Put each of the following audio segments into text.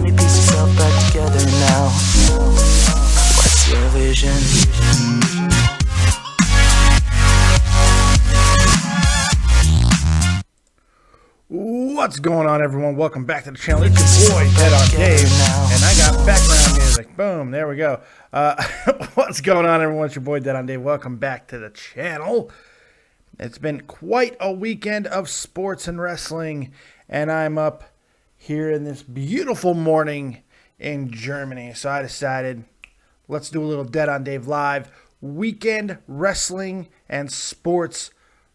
me piece yourself back together now. What's your vision? What's going on, everyone? Welcome back to the channel. It's your boy, Dead on Dave, and I got background music. Boom, there we go. What's going on, everyone? It's your boy, Dead on Dave. Welcome back to the channel. It's been quite a weekend of sports and wrestling, and I'm up here in this beautiful morning in Germany. So I decided, let's do a little Dead on Dave live weekend wrestling and sports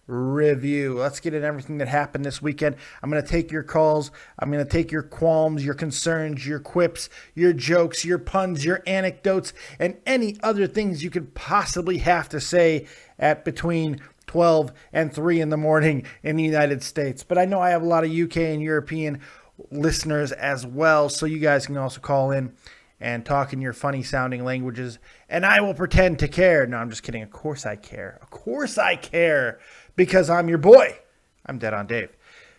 review. Let's get into everything that happened this weekend. I'm going to take your calls. I'm going to take your qualms, your concerns, your quips, your jokes, your puns, your anecdotes, and any other things you could possibly have to say at between 12 and 3 in the morning in the United States. But I know I have a lot of UK and European listeners as well, so you guys can also call in and talk in your funny sounding languages, and I will pretend to care. No, I'm just kidding. Of course I care. Of course I care, because I'm your boy. I'm Dead on Dave.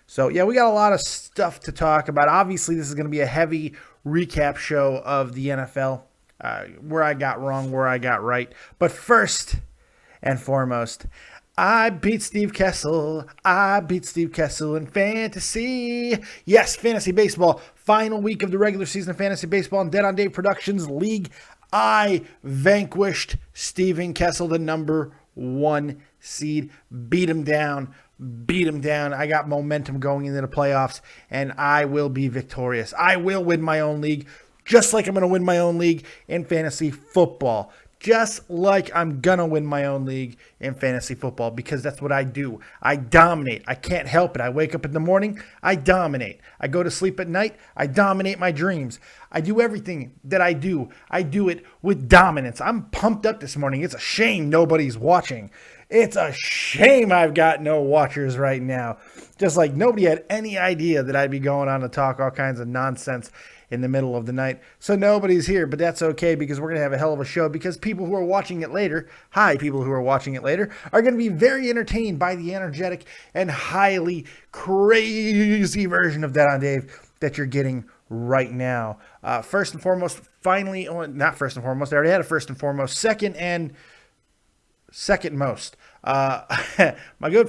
So yeah, we got a lot of stuff to talk about. Obviously, this is going to be a heavy recap show of the NFL, where I got wrong, where I got right. But first and foremost, I beat Steve Kessel. I beat Steve Kessel in fantasy. Yes, fantasy baseball. Final week of the regular season of fantasy baseball in Dead on Dave Productions League. I vanquished Steven Kessel, the number 1 seed. Beat him down. I got momentum going into the playoffs, and I will be victorious. I will win my own league, just like I'm going to win my own league in fantasy football. Just like I'm going to win my own league in fantasy football, because that's what I do. I dominate. I can't help it. I wake up in the morning, I dominate. I go to sleep at night, I dominate my dreams. I do everything that I do it with dominance. I'm pumped up this morning. It's a shame nobody's watching. It's a shame I've got no watchers right now. Just like nobody had any idea that I'd be going on to talk all kinds of nonsense in the middle of the night. So nobody's here, but that's okay, because we're going to have a hell of a show, because people who are watching it later, people who are watching it later, are going to be very entertained by the energetic and highly crazy version of Dead on Dave that you're getting right now. First and foremost, not first and foremost, I already had a first and foremost, second most. My good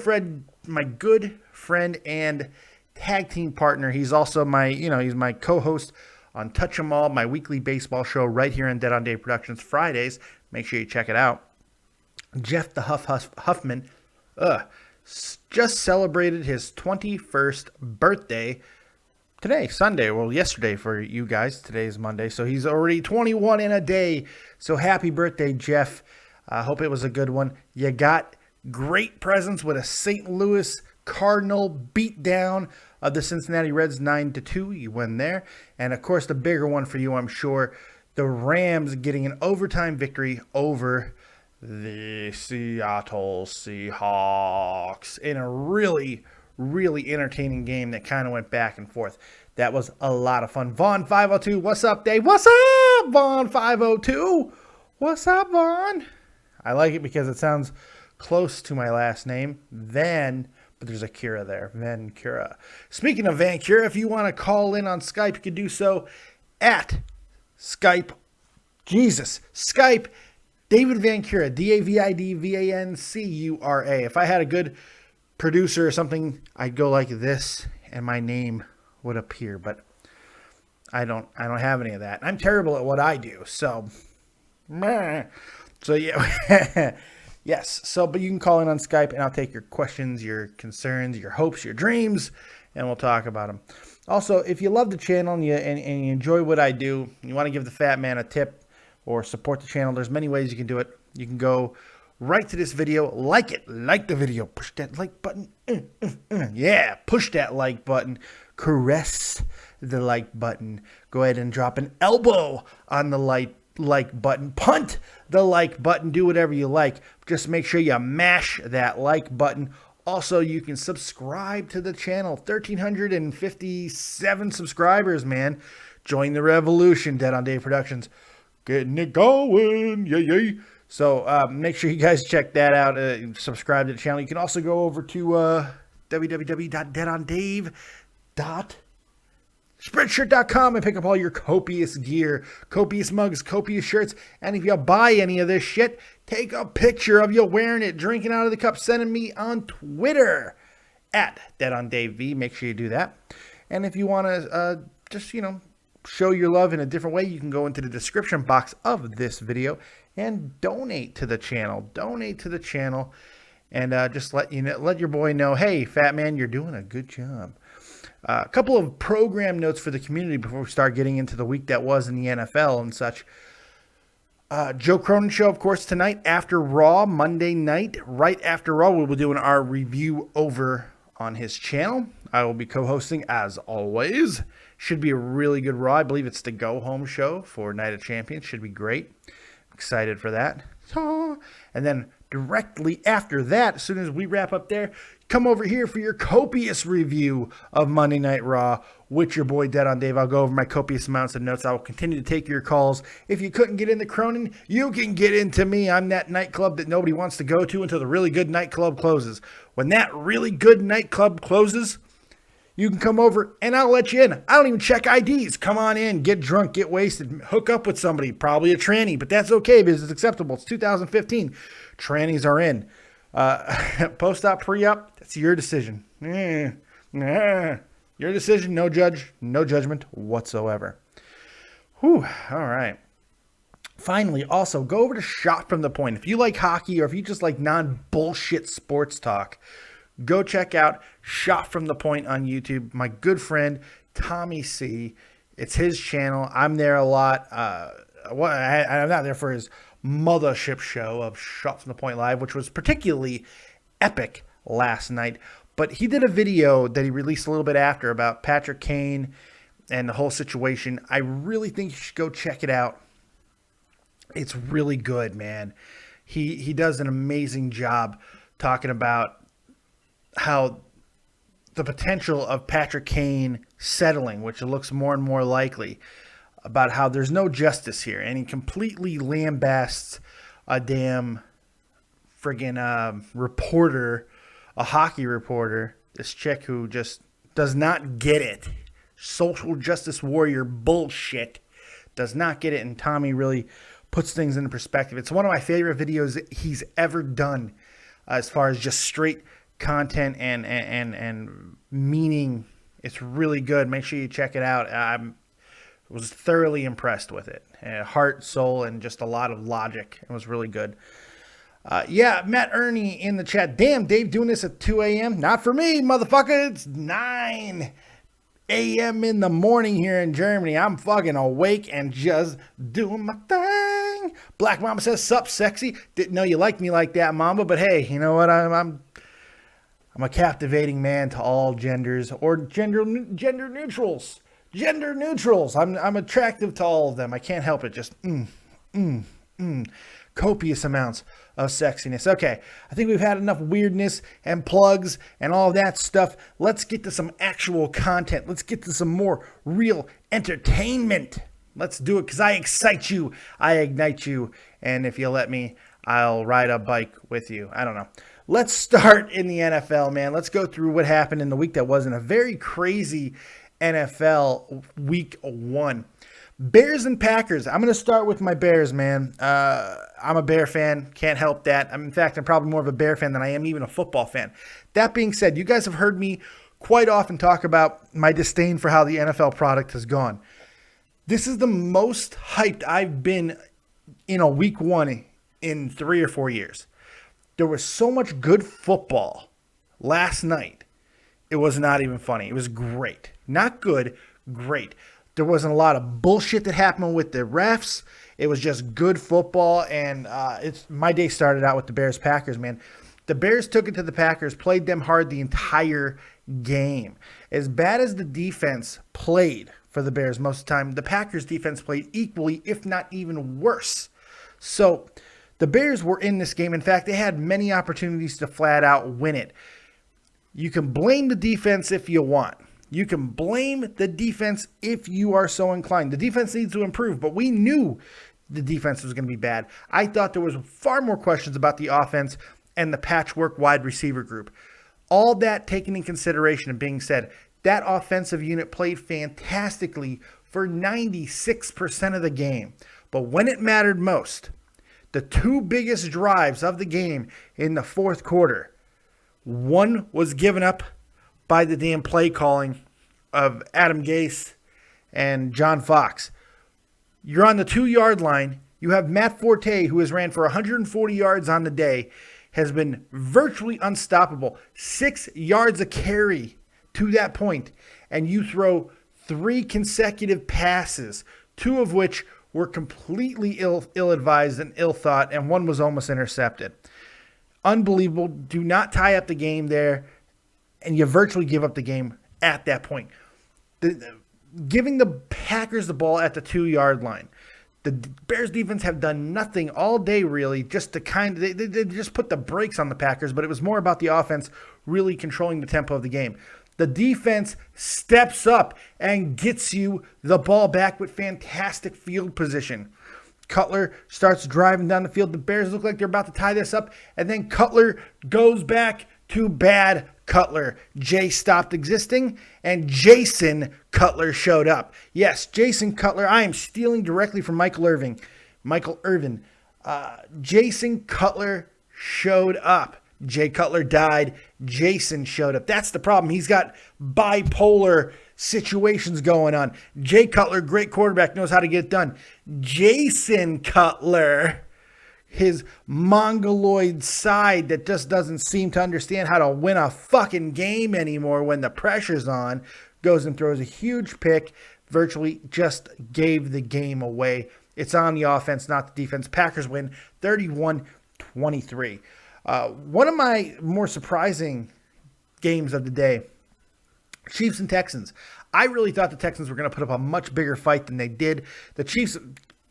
friend and tag team partner. He's also he's my co-host on Touch 'Em All, my weekly baseball show right here on Dead on Dave Productions Fridays. Make sure you check it out. Jeff the Huffman just celebrated his 21st birthday today, Sunday. Well, yesterday for you guys. Today's Monday, so he's already 21 in a day. So happy birthday, Jeff. I hope it was a good one. You got great presents with a St. Louis Cardinal beatdown of the Cincinnati Reds 9-2. You win there. And of course, the bigger one for you, I'm sure, the Rams getting an overtime victory over the Seattle Seahawks in a really, really entertaining game that kind of went back and forth. That was a lot of fun. Vaughn 502, what's up, Dave? What's up, Vaughn 502? What's up, Vaughn? I like it because it sounds close to my last name, but there's a Cura there, Vancura. Speaking of Vancura, if you want to call in on Skype, you can do so at Skype, David Vancura, DavidVancura. If I had a good producer or something, I'd go like this, and my name would appear, but I don't have any of that. I'm terrible at what I do, so yeah. Yes, but you can call in on Skype, and I'll take your questions, your concerns, your hopes, your dreams, and we'll talk about them. Also, if you love the channel and you enjoy what I do, you want to give the fat man a tip or support the channel, there's many ways you can do it. You can go right to this video, like the video, push that like button, yeah, push that like button, caress the like button, go ahead and drop an elbow on the like button, punt the like button, do whatever you like. Just make sure you mash that like button. Also, you can subscribe to the channel. 1,357 subscribers, man. Join the revolution, Dead on Dave Productions. Getting it going, yay. So make sure you guys check that out. Subscribe to the channel. You can also go over to www.deadondave.com. Spreadshirt.com and pick up all your copious gear, copious mugs, copious shirts. And if you buy any of this shit, take a picture of you wearing it, drinking out of the cup, sending me on Twitter at DeadOnDaveV. Make sure you do that. And if you want to just, show your love in a different way, you can go into the description box of this video and donate to the channel. Donate to the channel and just let your boy know, hey, fat man, you're doing a good job. A couple of program notes for the community before we start getting into the week that was in the NFL and such. Joe Cronin Show, of course, tonight after Raw, Monday night. Right after Raw, we'll be doing our review over on his channel. I will be co-hosting as always. Should be a really good Raw. I believe it's the go-home show for Night of Champions. Should be great. Excited for that. And then directly after that, as soon as we wrap up there, come over here for your copious review of Monday Night Raw with your boy Dead on Dave. I'll go over my copious amounts of notes. I will continue to take your calls. If you couldn't get into Cronin, you can get into me. I'm that nightclub that nobody wants to go to until the really good nightclub closes. When that really good nightclub closes, you can come over and I'll let you in. I don't even check IDs. Come on in, get drunk, get wasted, hook up with somebody, probably a tranny, but that's okay because it's acceptable. It's 2015. Trannies are in. Post-op, pre-op, that's your decision. Your decision, no judgment whatsoever. Whew, all right. Finally, also, go over to Shot From The Point. If you like hockey or if you just like non-bullshit sports talk, go check out Shot From The Point on YouTube. My good friend, Tommy C. It's his channel. I'm there a lot. I'm not there for his mothership show of Shot From The Point Live, which was particularly epic last night. But he did a video that he released a little bit after about Patrick Kane and the whole situation. I really think you should go check it out. It's really good, man. He does an amazing job talking about how the potential of Patrick Kane settling, which it looks more and more likely, about how there's no justice here. And he completely lambasts a damn friggin' reporter, a hockey reporter, this chick who just does not get it. Social justice warrior bullshit. Does not get it. And Tommy really puts things into perspective. It's one of my favorite videos he's ever done as far as just straight content and meaning. It's really good. Make sure you check it out. I was thoroughly impressed with it. Heart, soul, and just a lot of logic. It was really good. Yeah, Matt Ernie in the chat. Damn, Dave doing this at 2 a.m. Not for me, motherfucker. It's 9 a.m. in the morning here in Germany. I'm fucking awake and just doing my thing. Black Mama says, sup, sexy. Didn't know you liked me like that, Mama. But hey, you know what? I'm a captivating man to all genders or gender neutrals. Gender neutrals. I'm attractive to all of them. I can't help it. Just copious amounts of sexiness. Okay, I think we've had enough weirdness and plugs and all that stuff. Let's get to some actual content. Let's get to some more real entertainment. Let's do it because I excite you. I ignite you. And if you let me, I'll ride a bike with you. I don't know. Let's start in the NFL, man. Let's go through what happened in the week that was in a very crazy NFL week 1. Bears and Packers. I'm going to start with my Bears, man. I'm a Bear fan. Can't help that. In fact, I'm probably more of a Bear fan than I am even a football fan. That being said, you guys have heard me quite often talk about my disdain for how the NFL product has gone. This is the most hyped I've been in a week 1 in 3 or 4 years. There was so much good football last night. It was not even funny. It was great. Not good, great. There wasn't a lot of bullshit that happened with the refs. It was just good football, and my day started out with the Bears-Packers, man. The Bears took it to the Packers, played them hard the entire game. As bad as the defense played for the Bears most of the time, the Packers' defense played equally, if not even worse. So the Bears were in this game. In fact, they had many opportunities to flat out win it. You can blame the defense if you want. You can blame the defense if you are so inclined. The defense needs to improve, but we knew the defense was going to be bad. I thought there was far more questions about the offense and the patchwork wide receiver group. All that taken in consideration and being said, That offensive unit played fantastically for 96% of the game. But when it mattered most, the two biggest drives of the game in the fourth quarter, one was given up by the damn play calling of Adam Gase and John Fox. You're on the 2-yard line. You have Matt Forte, who has ran for 140 yards on the day, has been virtually unstoppable. 6 yards a carry to that point. And you throw 3 consecutive passes, 2 of which were completely ill-advised and ill-thought, and one was almost intercepted. Unbelievable. Do not tie up the game there, and you virtually give up the game at that point. Giving the Packers the ball at the 2-yard line. The Bears defense have done nothing all day, really, just to they just put the brakes on the Packers, but it was more about the offense really controlling the tempo of the game. The defense steps up and gets you the ball back with fantastic field position. Cutler starts driving down the field. The Bears look like they're about to tie this up, and then Cutler goes back to bad Cutler. Jay stopped existing, and Jason Cutler showed up. Yes, Jason Cutler. I am stealing directly from Michael Irvin. Jason Cutler showed up. Jay Cutler died. Jason showed up. That's the problem. He's got bipolar situations going on. Jay Cutler, great quarterback, knows how to get it done. Jason Cutler, his mongoloid side that just doesn't seem to understand how to win a fucking game anymore when the pressure's on, goes and throws a huge pick, virtually just gave the game away. It's on the offense, not the defense. Packers win 31-23. One of my more surprising games of the day, Chiefs and Texans. I really thought the Texans were going to put up a much bigger fight than they did. The Chiefs,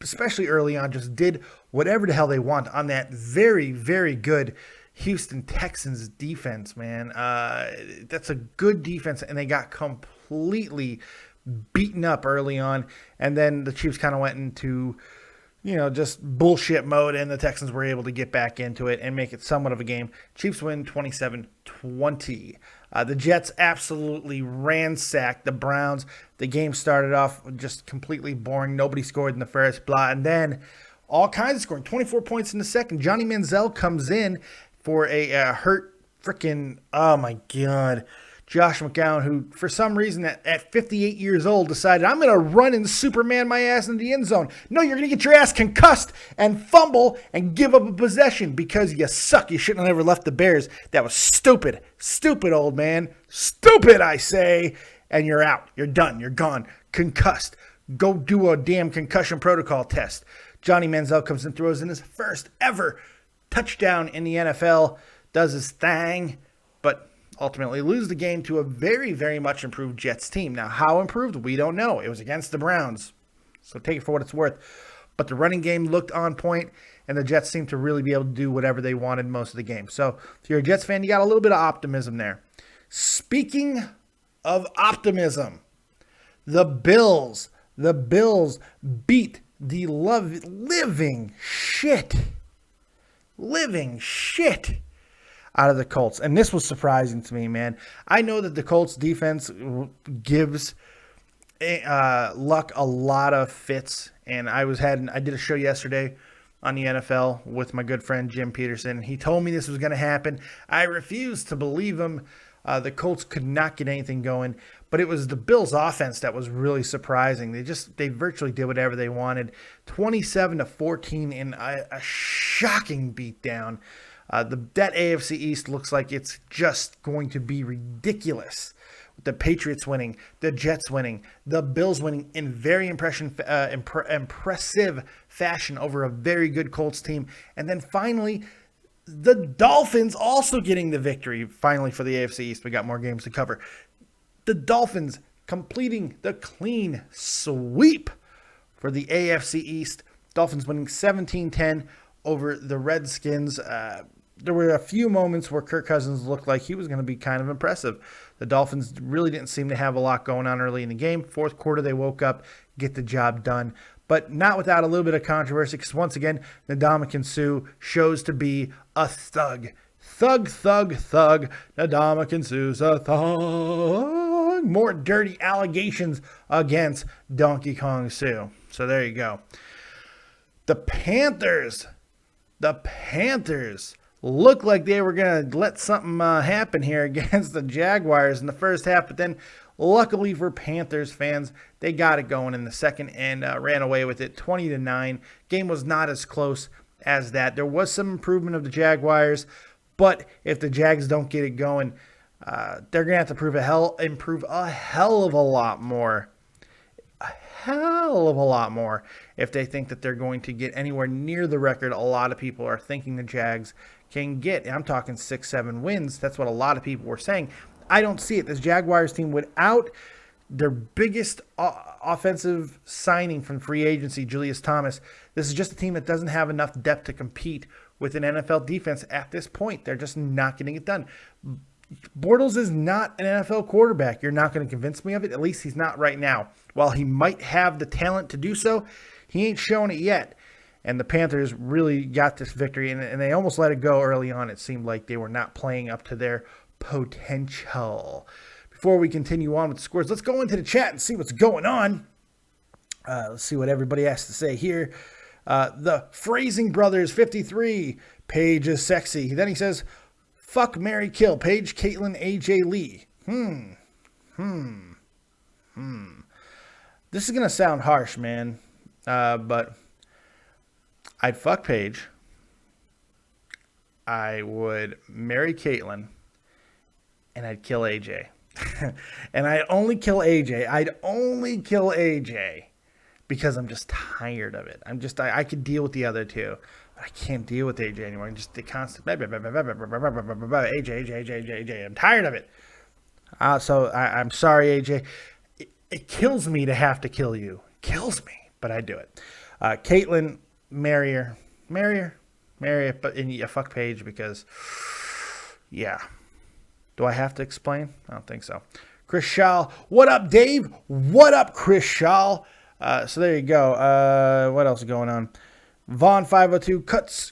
especially early on, just did whatever the hell they want on that very, very good Houston Texans defense, man. That's a good defense, and they got completely beaten up early on, and then the Chiefs kind of went into just bullshit mode, and the Texans were able to get back into it and make it somewhat of a game. Chiefs win 27-20. The Jets absolutely ransacked the Browns. The game started off just completely boring. Nobody scored in the first, and then all kinds of scoring. 24 points in the second. Johnny Manziel comes in for a hurt freaking, oh my God, Josh McCown, who for some reason at 58 years old decided, I'm going to run and Superman my ass into the end zone. No, you're going to get your ass concussed and fumble and give up a possession because you suck. You shouldn't have ever left the Bears. That was stupid. Stupid, old man. Stupid, I say. And you're out. You're done. You're gone. Concussed. Go do a damn concussion protocol test. Johnny Manziel comes and throws in his first ever touchdown in the NFL. Does his thing, but ultimately lose the game to a very, very much improved Jets team. Now, how improved? We don't know. It was against the Browns, so take it for what it's worth. But the running game looked on point, and the Jets seemed to really be able to do whatever they wanted most of the game. So if you're a Jets fan, you got a little bit of optimism there. Speaking of optimism, the Bills beat the living shit out of the Colts. And this was surprising to me, man. I know that the Colts defense gives Luck a lot of fits. And I did a show yesterday on the NFL with my good friend Jim Peterson. He told me this was going to happen. I refused to believe him. The Colts could not get anything going. But it was the Bills' offense that was really surprising. They virtually did whatever they wanted. 27-14 in a shocking beatdown. That AFC East looks like it's just going to be ridiculous. With the Patriots winning, the Jets winning, the Bills winning in very impressive fashion over a very good Colts team. And then finally, the Dolphins also getting the victory finally for the AFC East. We got more games to cover. The Dolphins completing the clean sweep for the AFC East. Dolphins winning 17-10 over the Redskins. There were a few moments where Kirk Cousins looked like he was going to be kind of impressive. The Dolphins really didn't seem to have a lot going on early in the game. Fourth quarter, they woke up, get the job done. But not without a little bit of controversy, because once again, Ndamukong Suh shows to be a thug. Thug. Ndamukong Suh's a thug. Kong. More dirty allegations against Donkey Kong Sue. So there you go. The Panthers looked like they were going to let something happen here against the Jaguars in the first half, but then luckily for Panthers fans, they got it going in the second and ran away with it 20-9. Game was not as close as that. There was some improvement of the Jaguars, but if the Jags don't get it going, they're going to have to improve a hell of a lot more. If they think that they're going to get anywhere near the record a lot of people are thinking the Jags can get. I'm talking 6-7 wins. That's what a lot of people were saying. I don't see it. This Jaguars team, without their biggest offensive signing from free agency, Julius Thomas, this is just a team that doesn't have enough depth to compete with an NFL defense at this point. They're just not getting it done. Bortles is not an NFL quarterback. You're not going to convince me of it. At least he's not right now. While he might have the talent to do so, he ain't showing it yet. And the Panthers really got this victory, and they almost let it go early on. It seemed like they were not playing up to their potential. Before we continue on with the scores, let's go into the chat and see what's going on. Let's see what everybody has to say here. The Phrasing Brothers 53. Paige is sexy. Then he says, fuck, marry, kill. Paige, Caitlin, AJ Lee. This is going to sound harsh, man. But I'd fuck Paige. I would marry Caitlin. And I'd kill AJ. And I'd only kill AJ. Because I'm just tired of it. I could deal with the other two. But I can't deal with AJ anymore. I'm just the constant AJ. I'm tired of it. So I'm sorry, AJ. It kills me to have to kill you. Kills me. But I do it. Caitlin, marry her. But fuck Paige because, yeah. Do I have to explain? I don't think so. Chris Shaw. What up, Dave? What up, Chris Shaw? So there you go. What else is going on? Vaughn 502.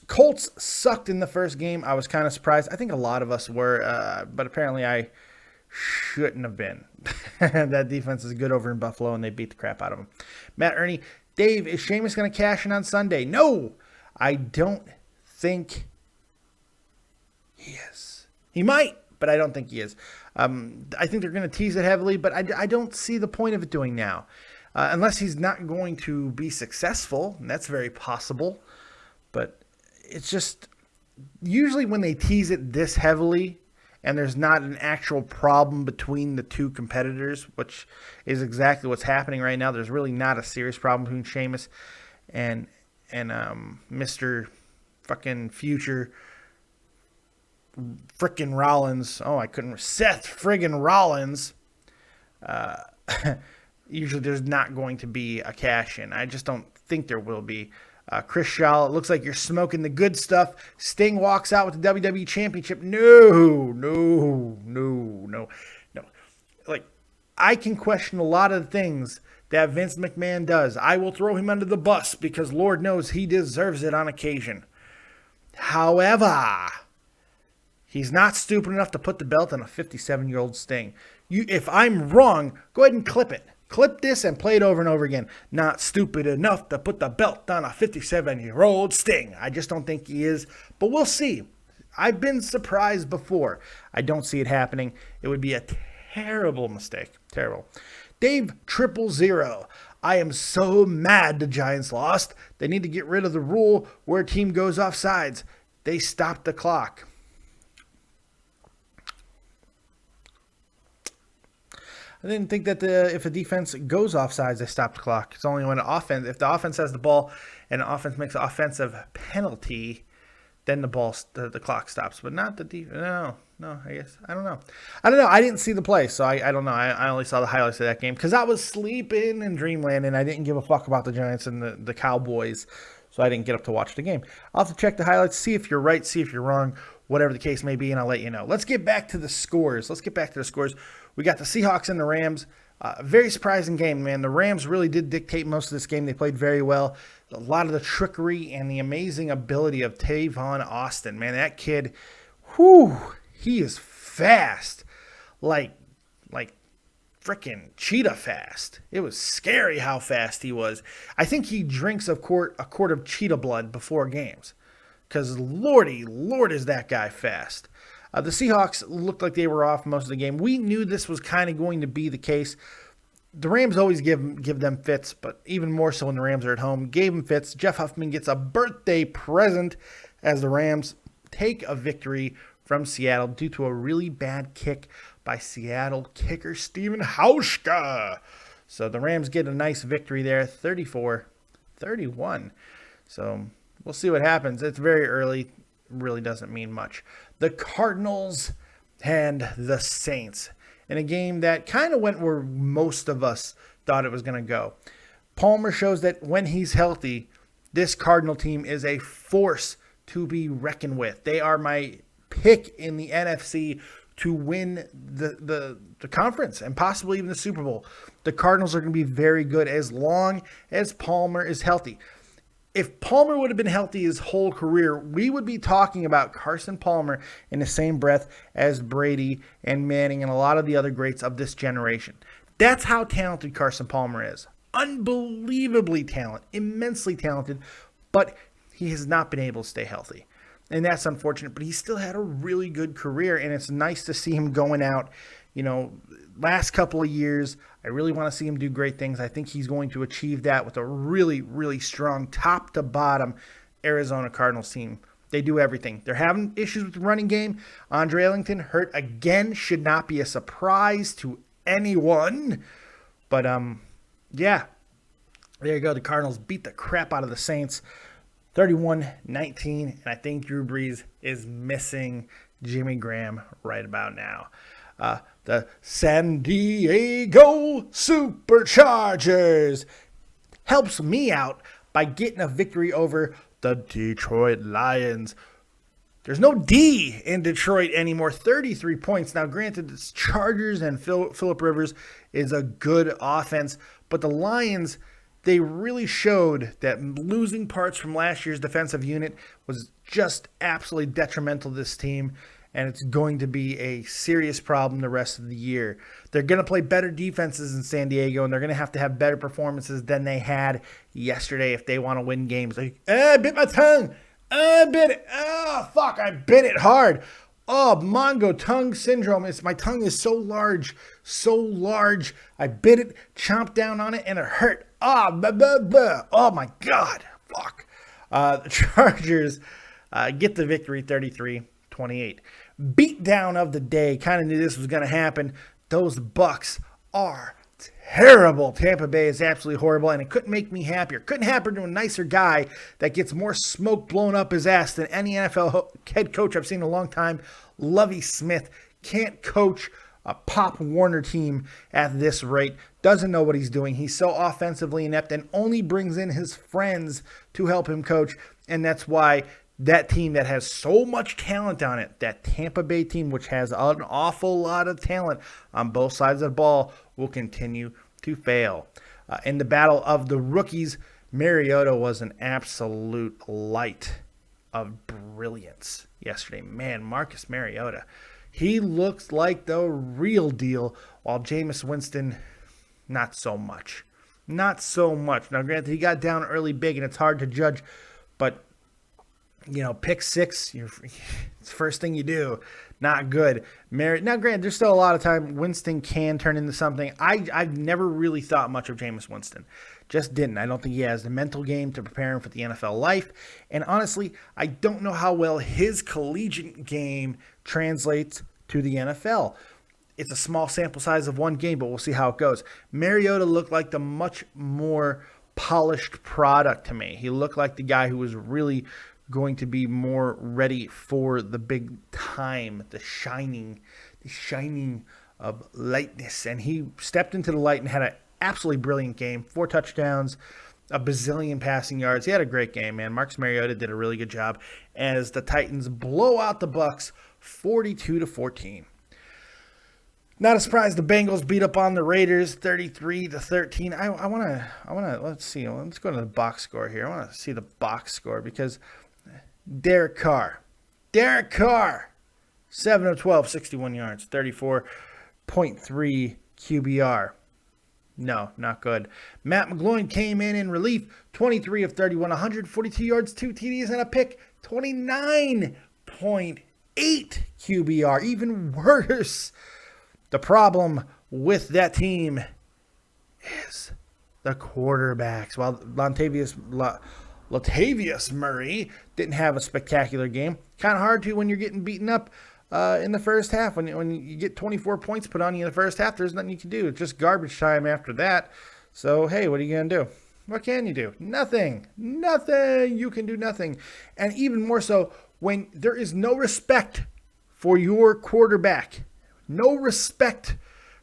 Colts sucked in the first game. I was kind of surprised. I think a lot of us were, but apparently I shouldn't have been. That defense is good over in Buffalo, and they beat the crap out of them. Matt Ernie. Dave, is Sheamus going to cash in on Sunday? No, I don't think he is. He might, but I don't think he is. I think they're going to tease it heavily, but I don't see the point of it doing now. Unless he's not going to be successful, and that's very possible. But it's just, usually when they tease it this heavily, and there's not an actual problem between the two competitors, which is exactly what's happening right now. There's really not a serious problem between Sheamus and Mr. fucking Future frickin' Rollins. Oh, I couldn't. Seth friggin' Rollins. Usually there's not going to be a cash-in. I just don't think there will be. Chris Shaw, it looks like you're smoking the good stuff. Sting walks out with the WWE Championship. No. Like, I can question a lot of the things that Vince McMahon does. I will throw him under the bus because Lord knows he deserves it on occasion. However, he's not stupid enough to put the belt on a 57-year-old Sting. If I'm wrong, go ahead and clip it. Clip this and play it over and over again. Not stupid enough to put the belt on a 57-year-old Sting. I just don't think he is, but we'll see. I've been surprised before. I don't see it happening. It would be a terrible mistake. Terrible. Dave 000. I am so mad the Giants lost. They need to get rid of the rule where a team goes off sides. They stopped the clock. I didn't think that if a defense goes offsides, they stop the clock. It's only when if the offense has the ball and the offense makes an offensive penalty, then the clock stops. But not the defense. No, I guess. I don't know. I didn't see the play, so I don't know. I only saw the highlights of that game because I was sleeping in dreamland, and I didn't give a fuck about the Giants and the Cowboys, so I didn't get up to watch the game. I'll have to check the highlights, see if you're right, see if you're wrong, whatever the case may be, and I'll let you know. Let's get back to the scores. We got the Seahawks and the Rams. Very surprising game, man. The Rams really did dictate most of this game. They played very well. A lot of the trickery and the amazing ability of Tavon Austin. Man, that kid, he is fast. Like freaking cheetah fast. It was scary how fast he was. I think he drinks a quart of cheetah blood before games. Because lordy, lord, is that guy fast. The Seahawks looked like they were off most of the game. We knew this was kind of going to be the case. The Rams always give them fits, but even more so when the Rams are at home. Gave them fits. Jeff Huffman gets a birthday present as the Rams take a victory from Seattle due to a really bad kick by Seattle kicker Steven Hauschka. So the Rams get a nice victory there, 34-31. So we'll see what happens. It's very early. Really doesn't mean much. The Cardinals and the Saints in a game that kind of went where most of us thought it was going to go. Palmer shows that when he's healthy, this Cardinal team is a force to be reckoned with. They are my pick in the NFC to win the conference and possibly even the Super Bowl. The Cardinals are going to be very good as long as Palmer is healthy. If Palmer would have been healthy his whole career, we would be talking about Carson Palmer in the same breath as Brady and Manning and a lot of the other greats of this generation. That's how talented Carson Palmer is. Unbelievably talented, immensely talented, but he has not been able to stay healthy. And that's unfortunate, but he still had a really good career, and it's nice to see him going out. You know, last couple of years, I really want to see him do great things. I think he's going to achieve that with a really, really strong top-to-bottom Arizona Cardinals team. They do everything. They're having issues with the running game. Andre Ellington hurt again. Should not be a surprise to anyone. But, yeah, there you go. The Cardinals beat the crap out of the Saints. 31-19, and I think Drew Brees is missing Jimmy Graham right about now. The San Diego Superchargers helps me out by getting a victory over the Detroit Lions. There's no D in Detroit anymore. 33 points. Now, granted, it's Chargers and Phillip Rivers is a good offense, but the Lions, they really showed that losing parts from last year's defensive unit was just absolutely detrimental to this team, and it's going to be a serious problem the rest of the year. They're going to play better defenses in San Diego, and they're going to have better performances than they had yesterday if they want to win games. Like, I bit my tongue. I bit it. Oh, fuck, I bit it hard. Oh, Mongo tongue syndrome. My tongue is so large. I bit it, chomped down on it, and it hurt. Oh, blah, blah, blah. Oh my God. Fuck. The Chargers get the victory 33-28. Beatdown of the day. Kind of knew this was going to happen. Those Bucks are terrible. Tampa Bay is absolutely horrible, and it couldn't make me happier. Couldn't happen to a nicer guy that gets more smoke blown up his ass than any NFL head coach I've seen in a long time. Lovie Smith can't coach a Pop Warner team at this rate. Doesn't know what he's doing. He's so offensively inept and only brings in his friends to help him coach, and that's why that team that has so much talent on it, that Tampa Bay team, which has an awful lot of talent on both sides of the ball, will continue to fail. In the battle of the rookies, Mariota was an absolute light of brilliance yesterday. Man, Marcus Mariota, he looks like the real deal, while Jameis Winston, not so much. Not so much. Now, granted, he got down early big, and it's hard to judge, but you know, pick six, it's the first thing you do. Not good. Now, granted, there's still a lot of time. Winston can turn into something. I've never really thought much of Jameis Winston. Just didn't. I don't think he has the mental game to prepare him for the NFL life. And honestly, I don't know how well his collegiate game translates to the NFL. It's a small sample size of one game, but we'll see how it goes. Mariota looked like the much more polished product to me. He looked like the guy who was really going to be more ready for the big time, the shining of lightness. And he stepped into the light and had an absolutely brilliant game. 4 touchdowns, a bazillion passing yards. He had a great game, man. Marcus Mariota did a really good job as the Titans blow out the Bucks 42-14. Not a surprise, the Bengals beat up on the Raiders 33-13. I want to let's see. Let's go to the box score here. I want to see the box score because Derek Carr, 7 of 12, 61 yards, 34.3 QBR. No, not good. Matt McGloin came in relief, 23 of 31, 142 yards, 2 TDs, and a pick, 29.8 QBR. Even worse. The problem with that team is the quarterbacks. While Latavius Murray didn't have a spectacular game, kind of hard to when you're getting beaten up in the first half. When you get 24 points put on you in the first half, there's nothing you can do. It's just garbage time after that. So, hey, what are you going to do? What can you do? Nothing. Nothing. You can do nothing. And even more so when there is no respect for your quarterback. No respect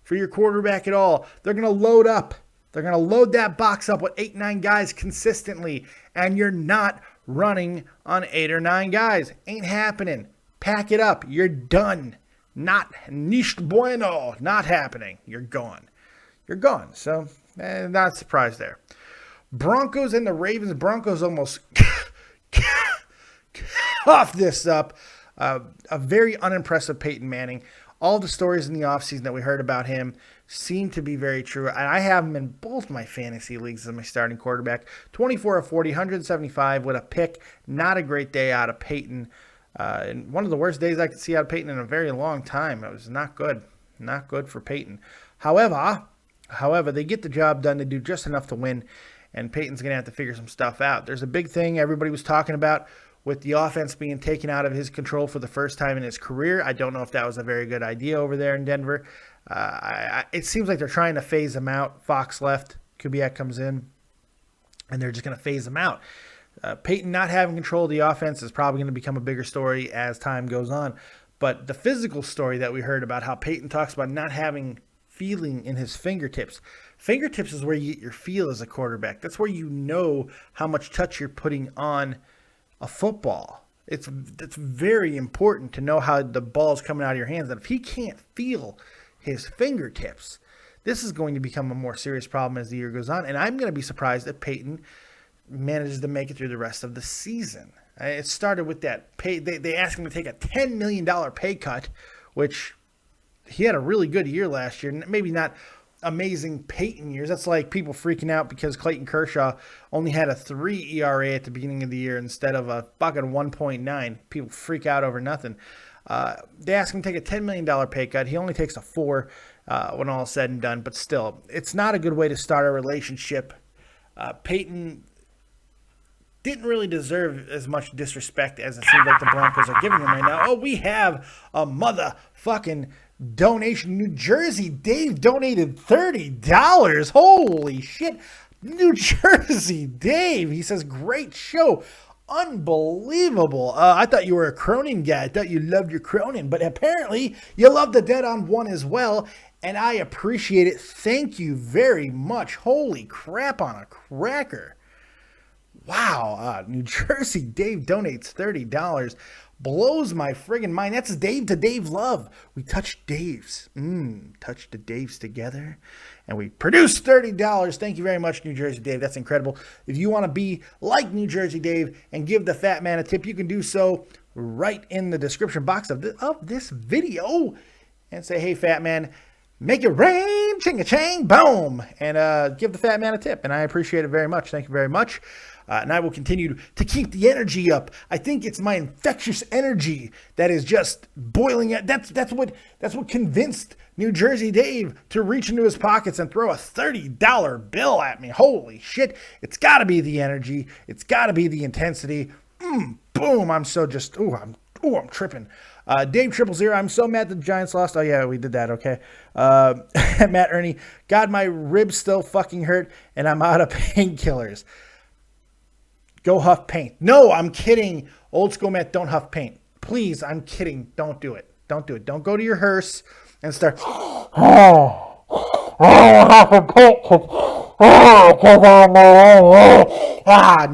for your quarterback at all. They're going to load up. They're going to load that box up with 8, 9 guys consistently. And you're not running on 8 or 9 guys. Ain't happening. Pack it up. You're done. Nicht bueno. Not happening. You're gone. You're gone. So, not surprised there. Broncos and the Ravens. Broncos almost coughed this up. A very unimpressive Peyton Manning. All the stories in the offseason that we heard about him seem to be very true. And I have him in both my fantasy leagues as my starting quarterback. 24 of 40, 175 with a pick. Not a great day out of Peyton. And one of the worst days I could see out of Peyton in a very long time. It was not good. Not good for Peyton. However, they get the job done. They do just enough to win. And Peyton's going to have to figure some stuff out. There's a big thing everybody was talking about with the offense being taken out of his control for the first time in his career. I don't know if that was a very good idea over there in Denver. It seems like they're trying to phase him out. Fox left. Kubiak comes in. And they're just going to phase him out. Peyton not having control of the offense is probably going to become a bigger story as time goes on. But the physical story that we heard about how Peyton talks about not having feeling in his fingertips. Fingertips is where you get your feel as a quarterback. That's where you know how much touch you're putting on a football. It's very important to know how the ball's coming out of your hands. And if he can't feel his fingertips, this is going to become a more serious problem as the year goes on. And I'm going to be surprised if Peyton manages to make it through the rest of the season. It started with that pay. They asked him to take a $10 million pay cut, which he had a really good year last year. Maybe not amazing Peyton years. That's like people freaking out because Clayton Kershaw only had a 3 ERA at the beginning of the year instead of a fucking 1.9. People freak out over nothing. They asked him to take a $10 million pay cut. He only takes a 4 when all is said and done. But still, it's not a good way to start a relationship. Peyton didn't really deserve as much disrespect as it seems like the Broncos are giving him right now. Oh, we have a motherfucking donation. New Jersey Dave donated $30. Holy shit. New Jersey Dave. He says, great show. Unbelievable. I thought you were a Cronin guy. I thought you loved your Cronin, but apparently you love the Dead on One as well, and I appreciate it. Thank you very much. Holy crap on a cracker. Wow, New Jersey Dave donates $30. Blows my friggin' mind. That's Dave to Dave love. We touched Daves. Touched the Daves together. And we produced $30. Thank you very much, New Jersey Dave. That's incredible. If you want to be like New Jersey Dave and give the fat man a tip, you can do so right in the description box of this video. And say, hey, fat man, make it rain, ching-a-chang, boom. And give the fat man a tip. And I appreciate it very much. Thank you very much. And I will continue to keep the energy up. I think it's my infectious energy that is just boiling. That's what convinced New Jersey Dave to reach into his pockets and throw a $30 bill at me. Holy shit. It's got to be the energy. It's got to be the intensity. Boom. I'm so just, I'm tripping. Dave 000, I'm so mad that the Giants lost. Oh, yeah, we did that, okay. Matt Ernie, God, my ribs still fucking hurt, and I'm out of painkillers. Go huff paint. No, I'm kidding. Old school Matt, don't huff paint. Please, I'm kidding. Don't do it. Don't do it. Don't go to your hearse and start. No,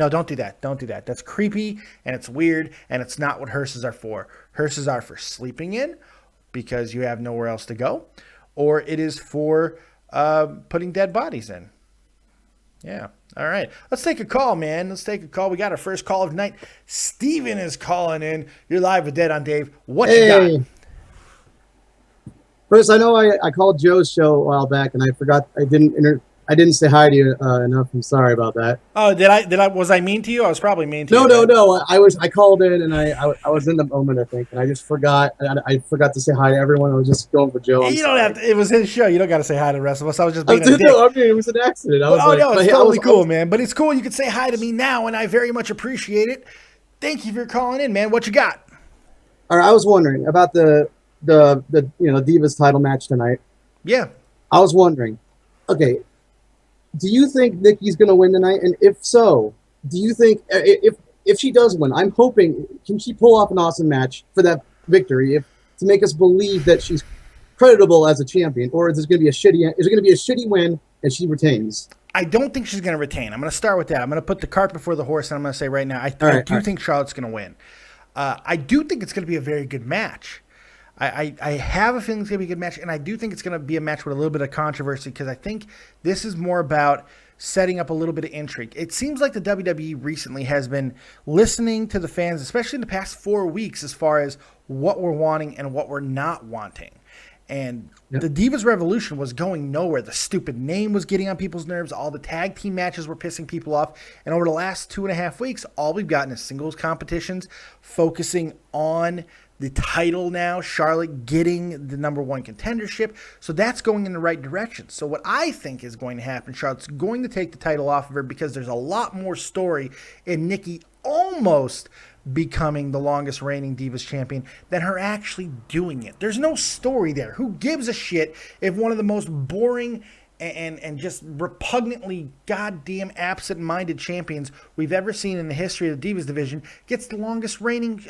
don't do that. Don't do that. That's creepy and it's weird and it's not what hearses are for. Hearses are for sleeping in because you have nowhere else to go, or it is for putting dead bodies in. Yeah. All right. Let's take a call, man. Let's take a call. We got our first call of the night. Steven is calling in. You're live with Dead on Dave. What you got? First, I know I called Joe's show a while back, and I forgot I didn't say hi to you enough. I'm sorry about that. Oh, did I? Was I mean to you? I was probably mean to you. No. I called in, and I was in the moment, I think, and I just forgot. I forgot to say hi to everyone. I was just going for Joe. You don't have to. It was his show. You don't got to say hi to the rest of us. I was just being a dick. No, I mean, it was an accident. No, it's totally cool, man. But it's cool. You can say hi to me now, and I very much appreciate it. Thank you for calling in, man. What you got? All right, I was wondering about the Divas title match tonight. Yeah. I was wondering, okay, do you think Nikki's going to win tonight? And if so, do you think if she does win, I'm hoping, can she pull off an awesome match for that victory to make us believe that she's creditable as a champion, or is it going to be a shitty win and she retains? I don't think she's going to retain. I'm going to start with that. I'm going to put the cart before the horse, and I'm going to say right now, I do think Charlotte's going to win. I do think it's going to be a very good match. I have a feeling it's going to be a good match, and I do think it's going to be a match with a little bit of controversy because I think this is more about setting up a little bit of intrigue. It seems like the WWE recently has been listening to the fans, especially in the past 4 weeks, as far as what we're wanting and what we're not wanting. And the Divas Revolution was going nowhere. The stupid name was getting on people's nerves. All the tag team matches were pissing people off. And over the last 2.5 weeks, all we've gotten is singles competitions focusing on the title now, Charlotte getting the number one contendership. So that's going in the right direction. So what I think is going to happen, Charlotte's going to take the title off of her because there's a lot more story in Nikki almost becoming the longest reigning Divas champion than her actually doing it. There's no story there. Who gives a shit if one of the most boring and just repugnantly goddamn absent-minded champions we've ever seen in the history of the Divas division gets the longest reigning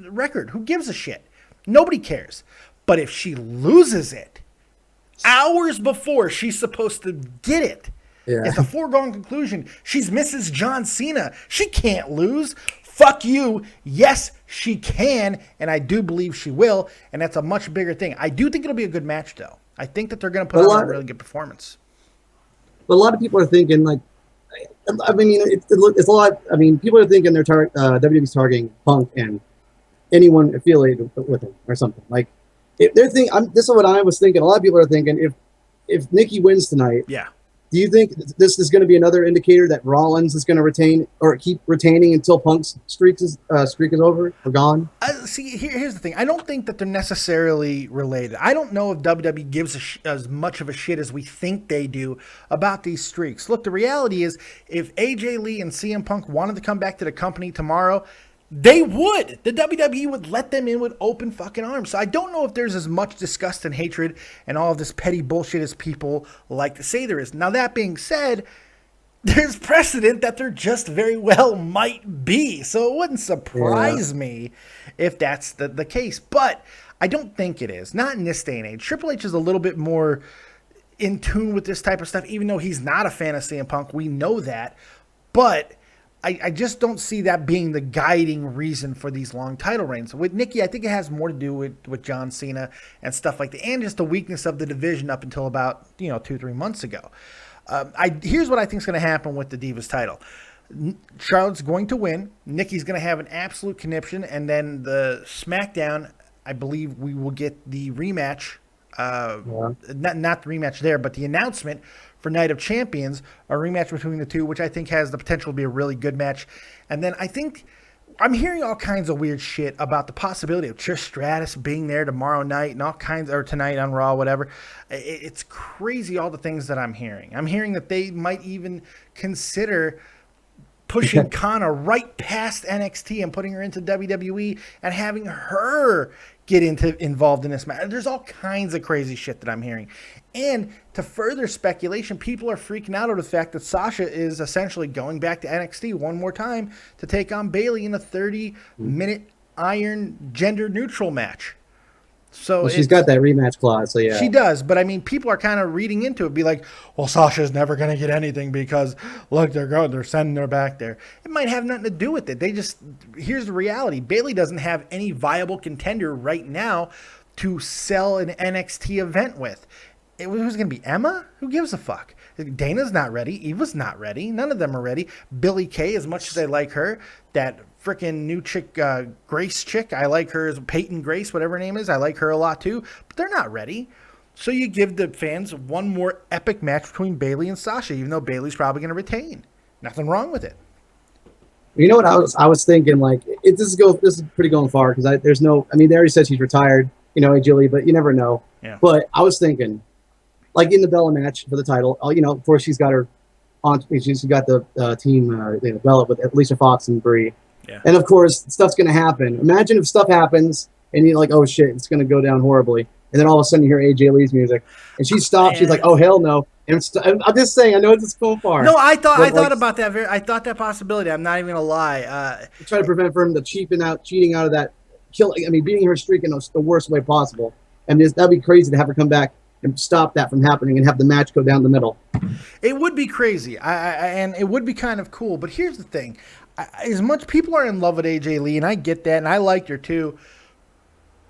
record? Who gives a shit? Nobody cares. But if she loses it hours before she's supposed to get it, it's a foregone conclusion. She's Mrs. John Cena. She can't lose. Fuck you. Yes, she can, and I do believe she will, and that's a much bigger thing. I do think it'll be a good match, though. I think that they're going to put on a really good performance. But a lot of people are thinking, like, I mean, it's a lot. I mean, people are thinking WWE's targeting Punk and anyone affiliated with him or something. Like, if they're thinking, this is what I was thinking. A lot of people are thinking, if Nikki wins tonight, do you think this is going to be another indicator that Rollins is going to retain or keep retaining until Punk's streak is over or gone? See, here's the thing. I don't think that they're necessarily related. I don't know if WWE gives as much of a shit as we think they do about these streaks. Look, the reality is if AJ Lee and CM Punk wanted to come back to the company tomorrow, they would. The WWE would let them in with open fucking arms. So I don't know if there's as much disgust and hatred and all of this petty bullshit as people like to say there is. Now, that being said, there's precedent that there just very well might be. So it wouldn't surprise me if that's the case. But I don't think it is. Not in this day and age. Triple H is a little bit more in tune with this type of stuff, even though he's not a fan of CM Punk. We know that. But I just don't see that being the guiding reason for these long title reigns. With Nikki, I think it has more to do with John Cena and stuff like that, and just the weakness of the division up until about 2-3 months ago. Here's what I think is going to happen with the Divas title. Charlotte's going to win. Nikki's going to have an absolute conniption, and then the SmackDown, I believe we will get the rematch. Not the rematch there, but the announcement for Night of Champions, a rematch between the two, which I think has the potential to be a really good match. And then I think I'm hearing all kinds of weird shit about the possibility of Trish Stratus being there tomorrow night and all kinds, or tonight on Raw, whatever. It's crazy, all the things that I'm hearing. I'm hearing that they might even consider pushing Kana right past NXT and putting her into WWE and having her get involved in this match. There's all kinds of crazy shit that I'm hearing. And to further speculation, people are freaking out over the fact that Sasha is essentially going back to NXT one more time to take on Bayley in a 30-minute iron gender neutral match. So she's got that rematch clause, so yeah. She does, but I mean, people are kind of reading into it, be like, well, Sasha's never going to get anything because, look, they're sending her back there. It might have nothing to do with it. Here's the reality. Bayley doesn't have any viable contender right now to sell an NXT event with. Who's going to be Emma? Who gives a fuck? Dana's not ready. Eva's not ready. None of them are ready. Billie Kay, as much as I like her, that freaking new chick, Grace chick, I like her as Peyton Grace, whatever her name is. I like her a lot too, but they're not ready. So you give the fans one more epic match between Bayley and Sasha, even though Bayley's probably going to retain. Nothing wrong with it. You know what I was thinking? Like, this is pretty going far because there's no. I mean, they already said she's retired. AJ Lee, but you never know. Yeah. But I was thinking, like in the Bella match for the title, of course she's got her on. She's got the team Bella with Alicia Fox and Brie. Yeah. And of course, stuff's gonna happen. Imagine if stuff happens and you're like, oh shit, it's gonna go down horribly. And then all of a sudden you hear AJ Lee's music, and she stops. She's like, "Oh hell no!" And I'm just saying, I know it's so far. No, I thought about that. I thought that possibility. I'm not even gonna lie. Try to prevent from the cheating out of that beating her streak in the worst way possible. And that'd be crazy to have her come back and stop that from happening and have the match go down the middle. It would be crazy, and it would be kind of cool. But here's the thing: as much people are in love with AJ Lee, and I get that, and I liked her too.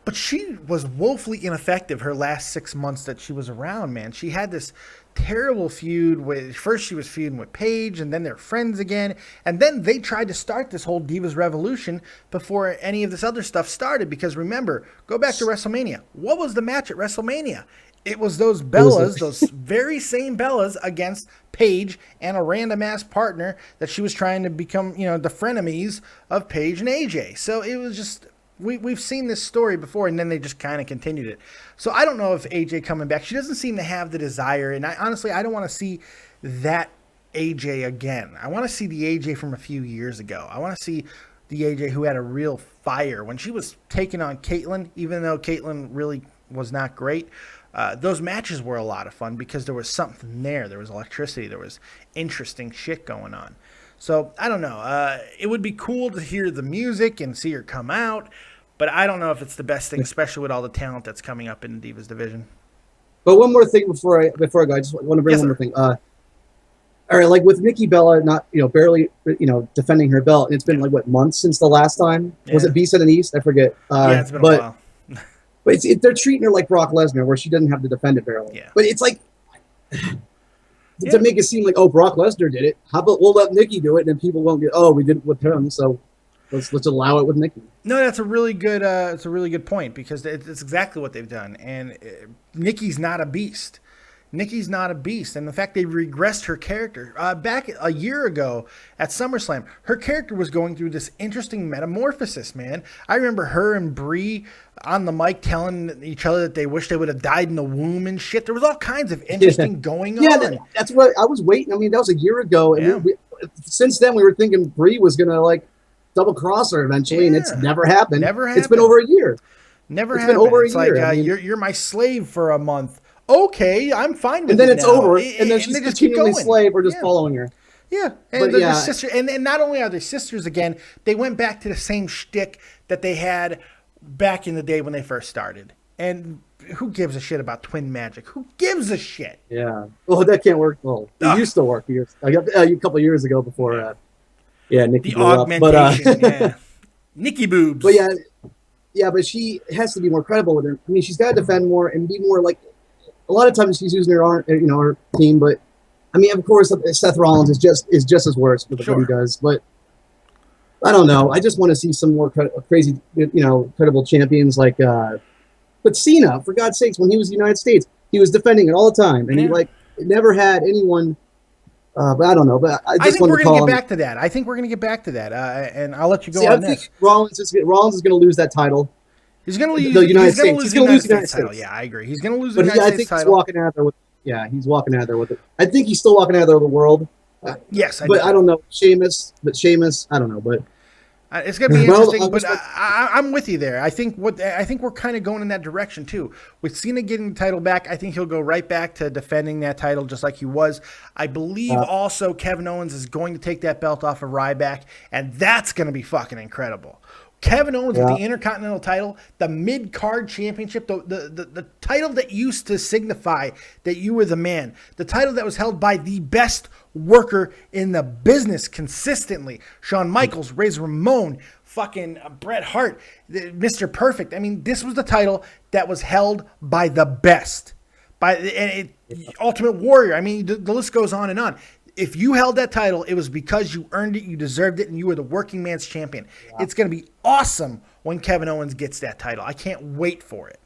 But she was woefully ineffective her last 6 months that she was around, man. She had this terrible feud with, first she was feuding with Paige, and then they're friends again. And then they tried to start this whole Divas Revolution before any of this other stuff started. Because remember, go back to WrestleMania. What was the match at WrestleMania? It was those Bellas, those very same Bellas against Paige and a random ass partner that she was trying to become, the frenemies of Paige and AJ. So it was just... We've seen this story before, and then they just kind of continued it. So I don't know if AJ coming back. She doesn't seem to have the desire, and I don't want to see that AJ again. I want to see the AJ from a few years ago. I want to see the AJ who had a real fire when she was taking on Caitlyn, even though Caitlyn really was not great. Those matches were a lot of fun because there was something there. There was electricity. There was interesting shit going on. So, I don't know. It would be cool to hear the music and see her come out, but I don't know if it's the best thing, especially with all the talent that's coming up in the Divas division. But one more thing before I go, I just want to bring one more thing. All right, like with Nikki Bella not, barely, defending her belt, it's been like, months since the last time? Yeah. Was it Beast and East? I forget. Yeah, it's been a while. But they're treating her like Brock Lesnar, where she doesn't have to defend it barely. Yeah. But it's like... To make it seem like, oh, Brock Lesnar did it. How about we'll let Nikki do it, and then people won't get, oh, we did it with him, so let's allow it with Nikki. No, that's a really good point because it's exactly what they've done. And Nikki's not a beast. Nikki's not a beast. And the fact they regressed her character back a year ago at SummerSlam, her character was going through this interesting metamorphosis, man. I remember her and Brie on the mic telling each other that they wish they would have died in the womb and shit. There was all kinds of interesting going on. Yeah, that's what I was waiting. I mean, that was a year ago. And since then, we were thinking Brie was going to double cross her eventually, and it's never happened. Never happened. It's been over a year. Never happened. It's been over a year. Like, you're my slave for a month. Okay, I'm fine with it. And then it's now. over, and then she's continually slave or just following her. Yeah, and they're sister, and not only are they sisters again, they went back to the same shtick that they had back in the day when they first started. And who gives a shit about twin magic? Who gives a shit? Yeah. Well, that can't work. Well, it used to work a couple of years ago before. Nikki. The augmentation. Yeah. Nikki boobs. But but she has to be more credible with her. I mean, she's got to defend more and be more like. A lot of times she's using her arm, her team, but I mean, of course, Seth Rollins is just as worse with what he does. But I don't know. I just want to see some more crazy, credible champions like. But Cena, for God's sakes, when he was in the United States, he was defending it all the time, and he never had anyone. But I don't know. But I think we're going to get back to that. I think we're going to get back to that, and I'll let you go on this. I think Rollins is going to lose that title. He's going to lose the United States. He's going to lose the United title. States. Yeah, I agree. He's going to lose the United States title. I think he's walking out there with. Yeah, he's walking out there with it. I think he's still walking out there with the world. Yes, but I don't know. Sheamus, I don't know, but. It's going to be interesting, but I'm with you there. I think we're kind of going in that direction too. With Cena getting the title back, I think he'll go right back to defending that title just like he was. I believe also Kevin Owens is going to take that belt off of Ryback, and that's going to be fucking incredible. Kevin Owens with the Intercontinental title, the mid-card championship, the title that used to signify that you were the man, the title that was held by the best worker in the business consistently, Shawn Michaels, Razor Ramon, fucking Bret Hart, Mr. Perfect. I mean, this was the title that was held by the best. Ultimate Warrior. I mean, the list goes on and on. If you held that title, it was because you earned it, you deserved it, and you were the working man's champion. Yeah. It's going to be awesome when Kevin Owens gets that title. I can't wait for it.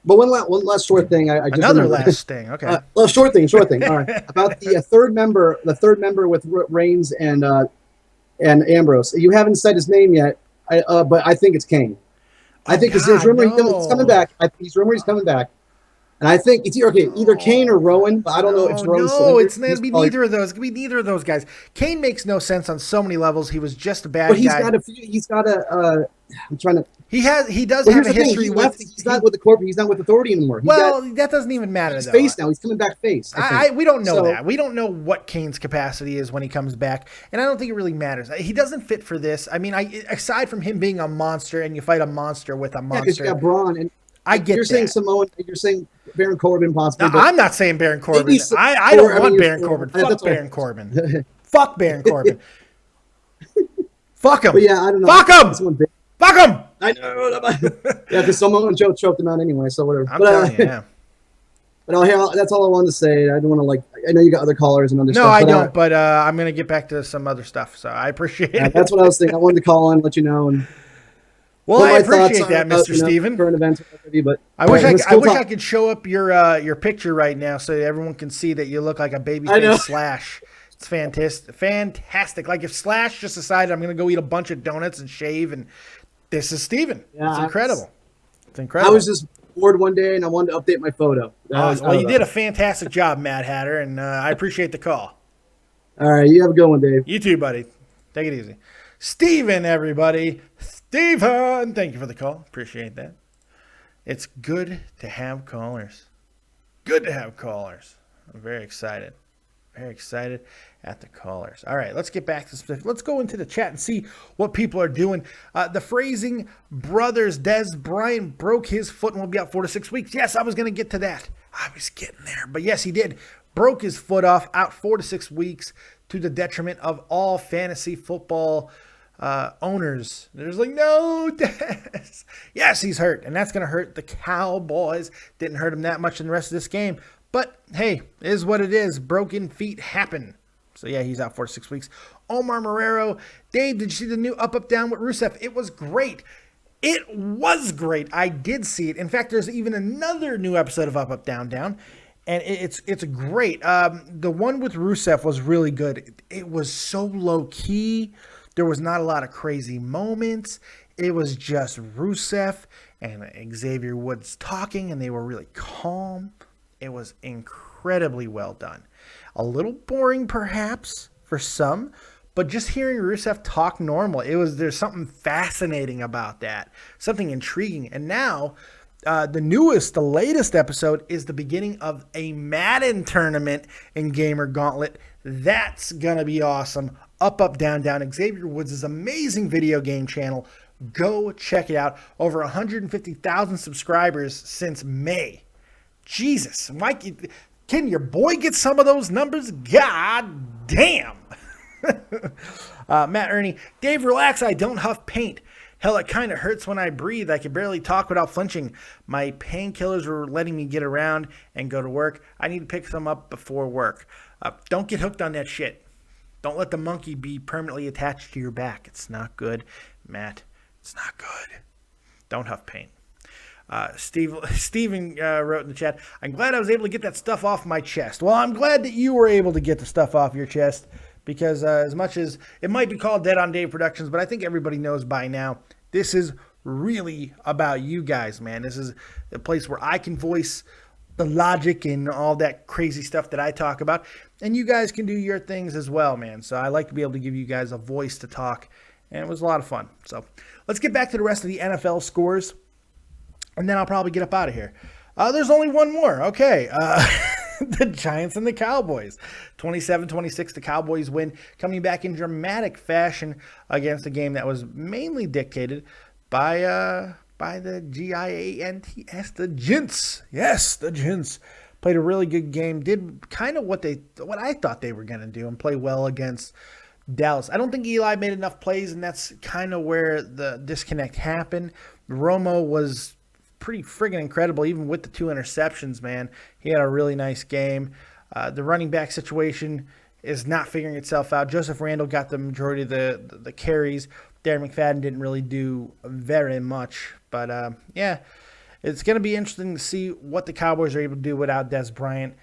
But one last short thing. I just Another last thing. Okay. Short thing. All right. About the third member with Reigns and Ambrose. You haven't said his name yet, but I think it's Kane. I think it's rumor he's coming back. He's rumored he's coming back. And I think it's either Kane or Rowan, but I don't know if it's Rowan. No, it's going to be neither of those. It's going to be neither of those guys. Kane makes no sense on so many levels. He was just a bad guy. He's got a. I'm trying to. He does have a history he's not with the corporate. He's not with Authority anymore. That doesn't even matter. He's face now. He's coming back face. We don't know that. We don't know what Kane's capacity is when he comes back, and I don't think it really matters. He doesn't fit for this. I mean, aside from him being a monster, and you fight a monster with a monster. Yeah, because you got Braun, and I get. You're saying Samoan. You're saying Baron Corbin possibly. No, I'm not saying Baron Corbin. I don't want Baron Corbin. Fuck Baron Corbin. Fuck Baron Corbin. Fuck him. But yeah, I don't know. Fuck him. Fuck him. I know. Yeah, because Samoan Joe choked him out anyway, so whatever. I'm telling you, yeah. But that's all I wanted to say. I don't want to I know you got other callers and other stuff. No, I don't. But I'm gonna get back to some other stuff. So I appreciate it. That's what I was thinking. I wanted to call and let you know. And well, I appreciate that, Mr. Steven. Current events, but I wish I could show up your picture right now so everyone can see that you look like a babyface Slash. It's fantastic. Like if Slash just decided I'm gonna go eat a bunch of donuts and shave, and this is Steven. Yeah, it's incredible. It's incredible. I was just bored one day and I wanted to update my photo. Well, you did a fantastic job, Mad Hatter, and I appreciate the call. All right, you have a good one, Dave. You too, buddy. Take it easy. Steven, everybody. Steven, thank you for the call. Appreciate that. It's good to have callers. Good to have callers. I'm very excited. Very excited at the callers. All right, let's get back to stuff. Let's go into the chat and see what people are doing. The Phrasing Brothers, Des Bryant broke his foot and will be out 4 to 6 weeks. Yes, I was going to get to that. I was getting there. But yes, he did. Broke his foot off, out 4 to 6 weeks to the detriment of all fantasy football owners. There's like, no, Des. Yes, he's hurt, and that's going to hurt the Cowboys. Didn't hurt him that much in the rest of this game. But, hey, is what it is. Broken feet happen. So, yeah, he's out 4 to 6 weeks. Omar Marrero. Dave, did you see the new Up, Up, Down with Rusev? It was great. It was great. I did see it. In fact, there's even another new episode of Up, Up, Down, Down. And it's great. The one with Rusev was really good. It was so low-key. There was not a lot of crazy moments. It was just Rusev and Xavier Woods talking, and they were really calm. It was incredibly well done. A little boring, perhaps, for some, but just hearing Rusev talk normal, there's something fascinating about that, something intriguing. And now, the latest episode is the beginning of a Madden tournament in Gamer Gauntlet. That's gonna be awesome. Up, Up, Down, Down. Xavier Woods' amazing video game channel. Go check it out. Over 150,000 subscribers since May. Jesus, Mike, can your boy get some of those numbers? God damn. Matt Ernie, Dave, relax. I don't huff paint. Hell, it kind of hurts when I breathe. I can barely talk without flinching. My painkillers were letting me get around and go to work. I need to pick some up before work. Don't get hooked on that shit. Don't let the monkey be permanently attached to your back. It's not good, Matt. It's not good. Don't huff paint. Steven wrote in the chat, I'm glad I was able to get that stuff off my chest. Well, I'm glad that you were able to get the stuff off your chest because as much as it might be called Dead on Dave Productions, but I think everybody knows by now, this is really about you guys, man. This is a place where I can voice the logic and all that crazy stuff that I talk about, and you guys can do your things as well, man. So I like to be able to give you guys a voice to talk, and it was a lot of fun. So let's get back to the rest of the NFL scores. And then I'll probably get up out of here. There's only one more. Okay. The Giants and the Cowboys. 27-26, the Cowboys win, coming back in dramatic fashion against a game that was mainly dictated by the Giants, the Gents. Yes, the Gents. Played a really good game. Did kind of what I thought they were going to do and play well against Dallas. I don't think Eli made enough plays, and that's kind of where the disconnect happened. Romo was pretty friggin' incredible, even with the 2 interceptions, man. He had a really nice game. The running back situation is not figuring itself out. Joseph Randle got the majority of the carries. Darren McFadden didn't really do very much. But, yeah, it's going to be interesting to see what the Cowboys are able to do without Dez Bryant.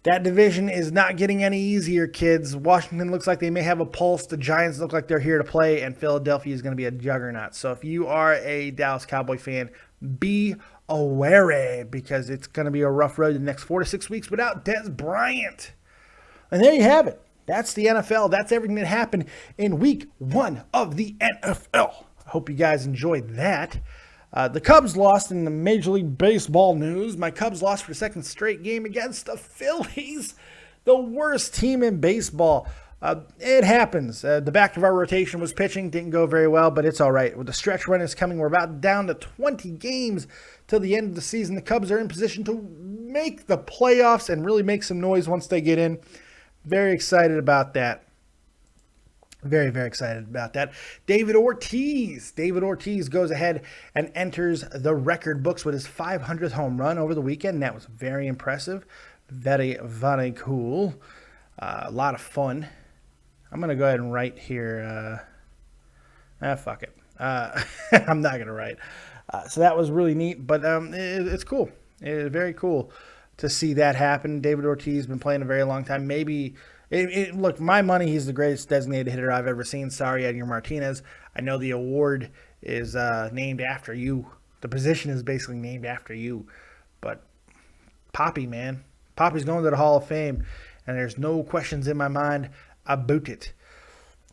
That division is not getting any easier, kids. Washington looks like they may have a pulse. The Giants look like they're here to play, and Philadelphia is going to be a juggernaut. So if you are a Dallas Cowboy fan, be aware, because it's going to be a rough road the next 4 to 6 weeks without Dez Bryant. And there you have it. That's the NFL. That's everything that happened in week 1 of the NFL. I hope you guys enjoyed that. The Cubs lost in the Major League Baseball news. My Cubs lost for the 2nd straight game against the Phillies, the worst team in baseball. It happens. The back of our rotation was pitching. Didn't go very well, but it's all right. With the stretch run is coming, we're about down to 20 games till the end of the season. The Cubs are in position to make the playoffs and really make some noise once they get in. Very excited about that. Very, very excited about that. David Ortiz goes ahead and enters the record books with his 500th home run over the weekend. That was very impressive. Very, very cool. A lot of fun. I'm going to go ahead and write here. Fuck it. I'm not going to write. So that was really neat, but it's cool. It's very cool to see that happen. David Ortiz has been playing a very long time. Maybe... Look, my money, he's the greatest designated hitter I've ever seen. Sorry, Edgar Martinez. I know the award is named after you. The position is basically named after you. But Poppy, man. Poppy's going to the Hall of Fame, and there's no questions in my mind about it.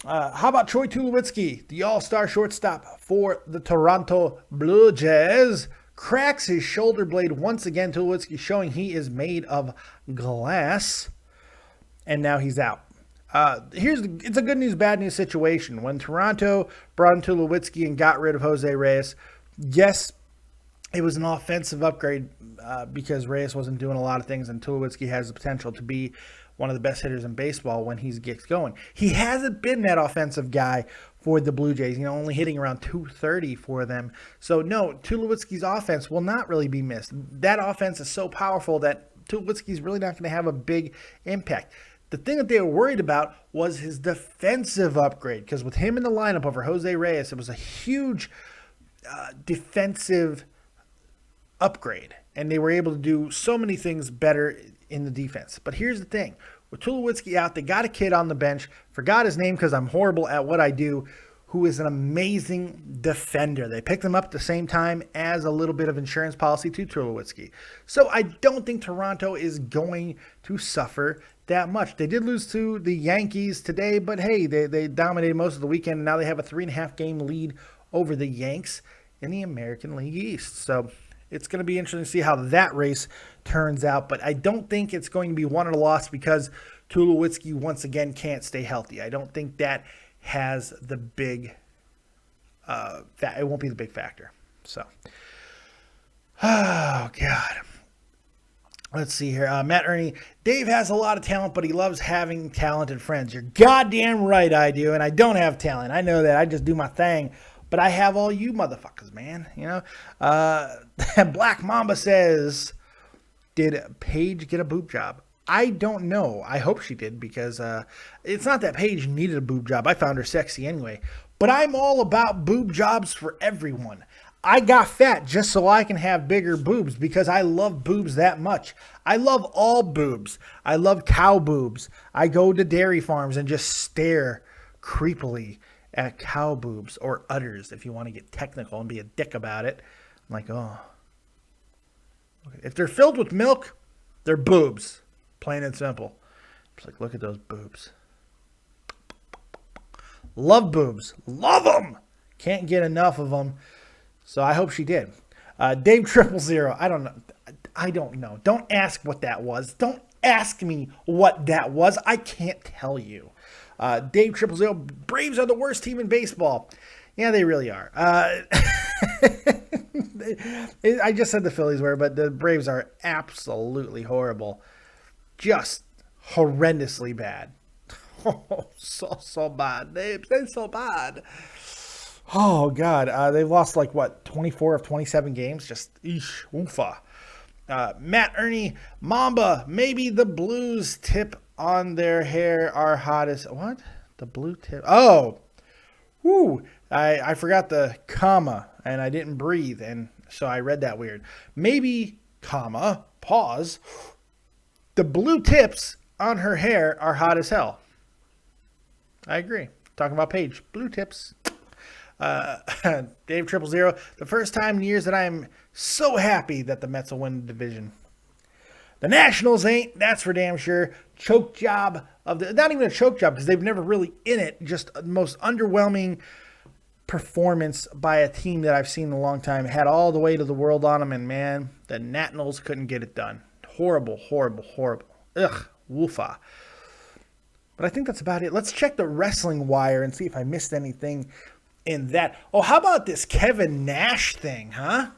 How about Troy Tulowitzki, the all-star shortstop for the Toronto Blue Jays? Cracks his shoulder blade once again. Tulowitzki showing he is made of glass. And now he's out. It's a good news, bad news situation. When Toronto brought in Tulowitzki and got rid of Jose Reyes, yes, it was an offensive upgrade because Reyes wasn't doing a lot of things, and Tulowitzki has the potential to be one of the best hitters in baseball when he gets going. He hasn't been that offensive guy for the Blue Jays, only hitting around 230 for them. So, no, Tulowitzki's offense will not really be missed. That offense is so powerful that Tulowitzki's really not going to have a big impact. The thing that they were worried about was his defensive upgrade, because with him in the lineup over Jose Reyes, it was a huge defensive upgrade, and they were able to do so many things better in the defense. But here's the thing. With Tulowitzki out, they got a kid on the bench, forgot his name because I'm horrible at what I do, who is an amazing defender. They picked him up at the same time as a little bit of insurance policy to Tulowitzki. So I don't think Toronto is going to suffer that much. They did lose to the Yankees today, but hey, they dominated most of the weekend, and now they have a 3.5 game lead over the Yanks in the American League East. So it's going to be interesting to see how that race turns out, but I don't think it's going to be won or lost because Tulowitzki once again can't stay healthy. I don't think that has the big it won't be the big factor. So oh god, let's see here. Matt Ernie, Dave has a lot of talent, but he loves having talented friends. You're goddamn right I do, and I don't have talent. I know that. I just do my thing, but I have all you motherfuckers, man. Black Mamba says, did Paige get a boob job? I don't know. I hope she did, because it's not that Paige needed a boob job. I found her sexy anyway. But I'm all about boob jobs for everyone. I got fat just so I can have bigger boobs because I love boobs that much. I love all boobs. I love cow boobs. I go to dairy farms and just stare creepily at cow boobs, or udders if you want to get technical and be a dick about it. I'm like, oh. If they're filled with milk, they're boobs. Plain and simple. Just like, look at those boobs. Love boobs. Love them. Can't get enough of them. So I hope she did. Dave 000. I don't know. Don't ask what that was. Don't ask me what that was. I can't tell you. Dave 000. Braves are the worst team in baseball. Yeah, they really are. I just said the Phillies were, but the Braves are absolutely horrible. Just horrendously bad. Oh, so bad. They're so bad. Oh God, they've lost like what 24 of 27 games. Just eesh, oofa. Matt Ernie, Mamba, maybe the Blues tip on their hair are hottest. What? The blue tip? Oh, whoo! I forgot the comma and I didn't breathe, and so I read that weird. Maybe comma pause. The blue tips on her hair are hot as hell. I agree. Talking about Paige, blue tips. Dave 000, the first time in years that I am so happy that the Mets will win the division. The Nationals ain't, that's for damn sure. Choke job of the, not even a choke job because they've never really in it, just the most underwhelming performance by a team that I've seen in a long time. Had all the weight of the world on them, and man, the Nationals couldn't get it done. Horrible, horrible, horrible. Ugh, woofa. But I think that's about it. Let's check the Wrestling Wire and see if I missed anything in that. Oh, how about this Kevin Nash thing, huh?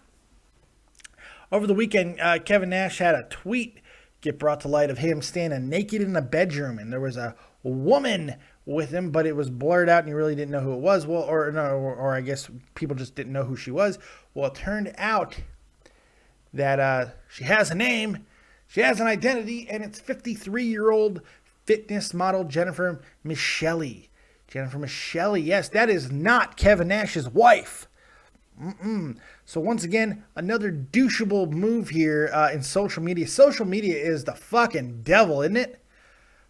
Over the weekend, Kevin Nash had a tweet get brought to light of him standing naked in a bedroom, and there was a woman with him, but it was blurred out and you really didn't know who it was. Well, or I guess people just didn't know who she was. Well, it turned out that she has a name, she has an identity, and it's 53-year-old fitness model Jennifer Michelle. Jennifer Michelle, yes, that is not Kevin Nash's wife. So once again, another doucheable move here in social media. Social media is the fucking devil, isn't it?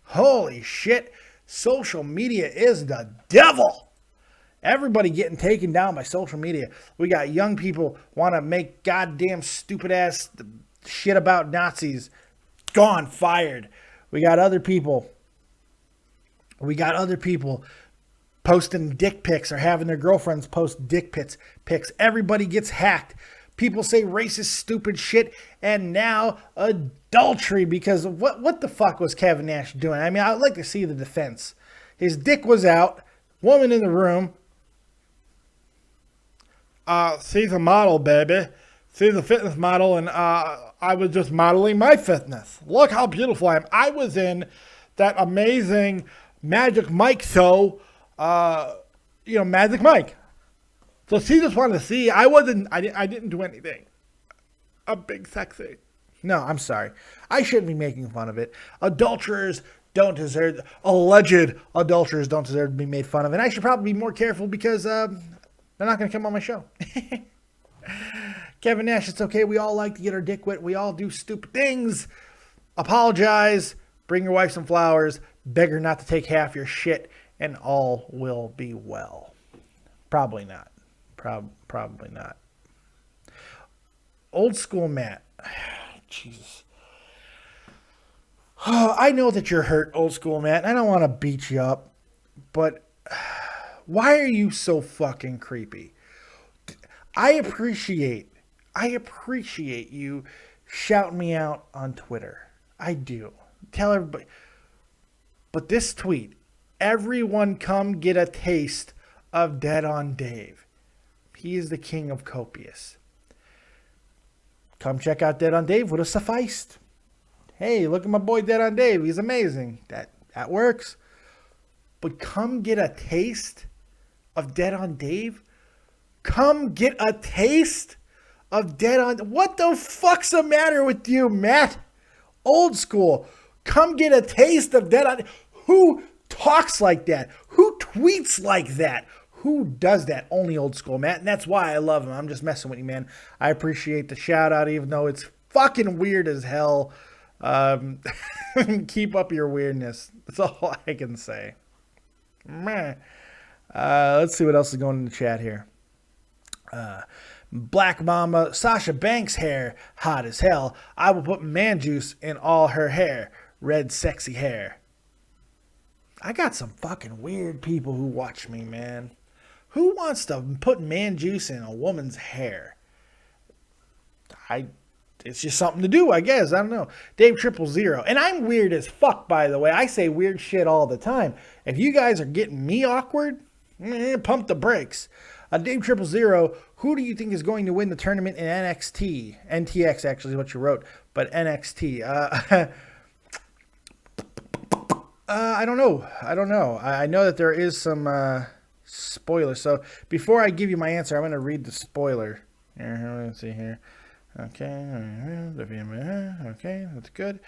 Holy shit. Social media is the devil. Everybody getting taken down by social media. We got young people want to make goddamn stupid ass shit about Nazis. Gone, fired. We got other people posting dick pics or having their girlfriends post dick pics. Everybody gets hacked. People say racist, stupid shit, and now adultery because what the fuck was Kevin Nash doing? I mean, I'd like to see the defense. His dick was out, woman in the room. See the model, baby. See the fitness model, and I was just modeling my fitness. Look how beautiful I am. I was in that amazing Magic Mike show. Magic Mike. So she just wanted to see. I didn't do anything. I'm big sexy. No, I'm sorry. I shouldn't be making fun of it. Alleged adulterers don't deserve to be made fun of. And I should probably be more careful because they're not going to come on my show. Kevin Nash, it's okay. We all like to get our dick wet. We all do stupid things. Apologize. Bring your wife some flowers. Beg her not to take half your shit. And all will be well. Probably not. Probably not. Old school Matt. Jesus. Oh, I know that you're hurt, old school Matt. I don't want to beat you up. But why are you so fucking creepy? I appreciate you shouting me out on Twitter. I do. Tell everybody. But this tweet, everyone come get a taste of Dead on Dave. He is the king of copious. Come check out Dead on Dave would have sufficed. Hey, look at my boy Dead on Dave. He's amazing. That works. But come get a taste of Dead on Dave. Come get a taste of Dead on... What the fuck's the matter with you, Matt? Old school. Come get a taste of Dead on... Who talks like that? Who tweets like that? Who does that? Only old school, Matt. And that's why I love him. I'm just messing with you, man. I appreciate the shout out, even though it's fucking weird as hell. Keep up your weirdness. That's all I can say. Let's see what else is going in the chat here. Black Mama, Sasha Banks' hair, hot as hell. I will put man juice in all her hair. Red sexy hair. I got some fucking weird people who watch me, man. Who wants to put man juice in a woman's hair? It's just something to do, I guess. I don't know. Dave 000. And I'm weird as fuck, by the way. I say weird shit all the time. If you guys are getting me awkward, pump the brakes. Dave 000. Who do you think is going to win the tournament in NXT? NTX, actually, is what you wrote. But NXT. I don't know. I know that there is some spoiler. So before I give you my answer, I'm going to read the spoiler. Here, let's see here. Okay, that's good.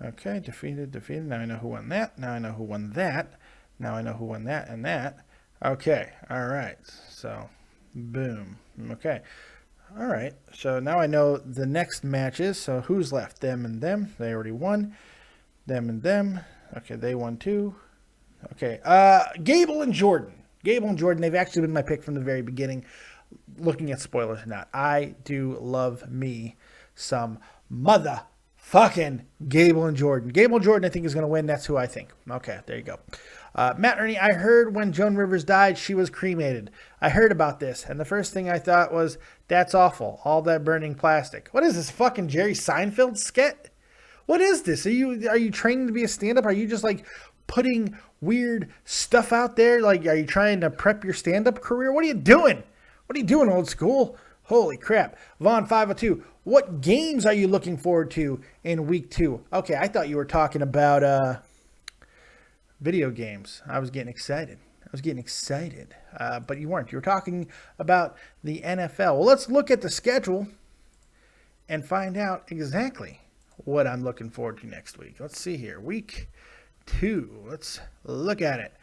Okay, defeated. Now I know who won that. Now I know who won that. Now I know who won that and that. Okay, all right. So, boom. Okay. All right. So now I know the next matches. So who's left? Them and them. They already won. Them and them. Okay, they won too. Okay. Gable and Jordan. They've actually been my pick from the very beginning. Looking at spoilers or not, I do love me some motherfucking Gable and Jordan. I think is going to win. That's who I think. Okay, there you go. Matt Ernie, I heard when Joan Rivers died, she was cremated. I heard about this, and the first thing I thought was, that's awful. All that burning plastic. What is this, fucking Jerry Seinfeld skit? What is this? Are you training to be a stand-up? Are you just like putting weird stuff out there? Like, are you trying to prep your stand-up career? What are you doing? What are you doing, old school? Holy crap. Vaughn 502, what games are you looking forward to in week 2? Okay, I thought you were talking about video games. I was getting excited. But you weren't. You were talking about the NFL. Well, let's look at the schedule and find out exactly what I'm looking forward to next week. Let's see here. Week 2. Let's look at it.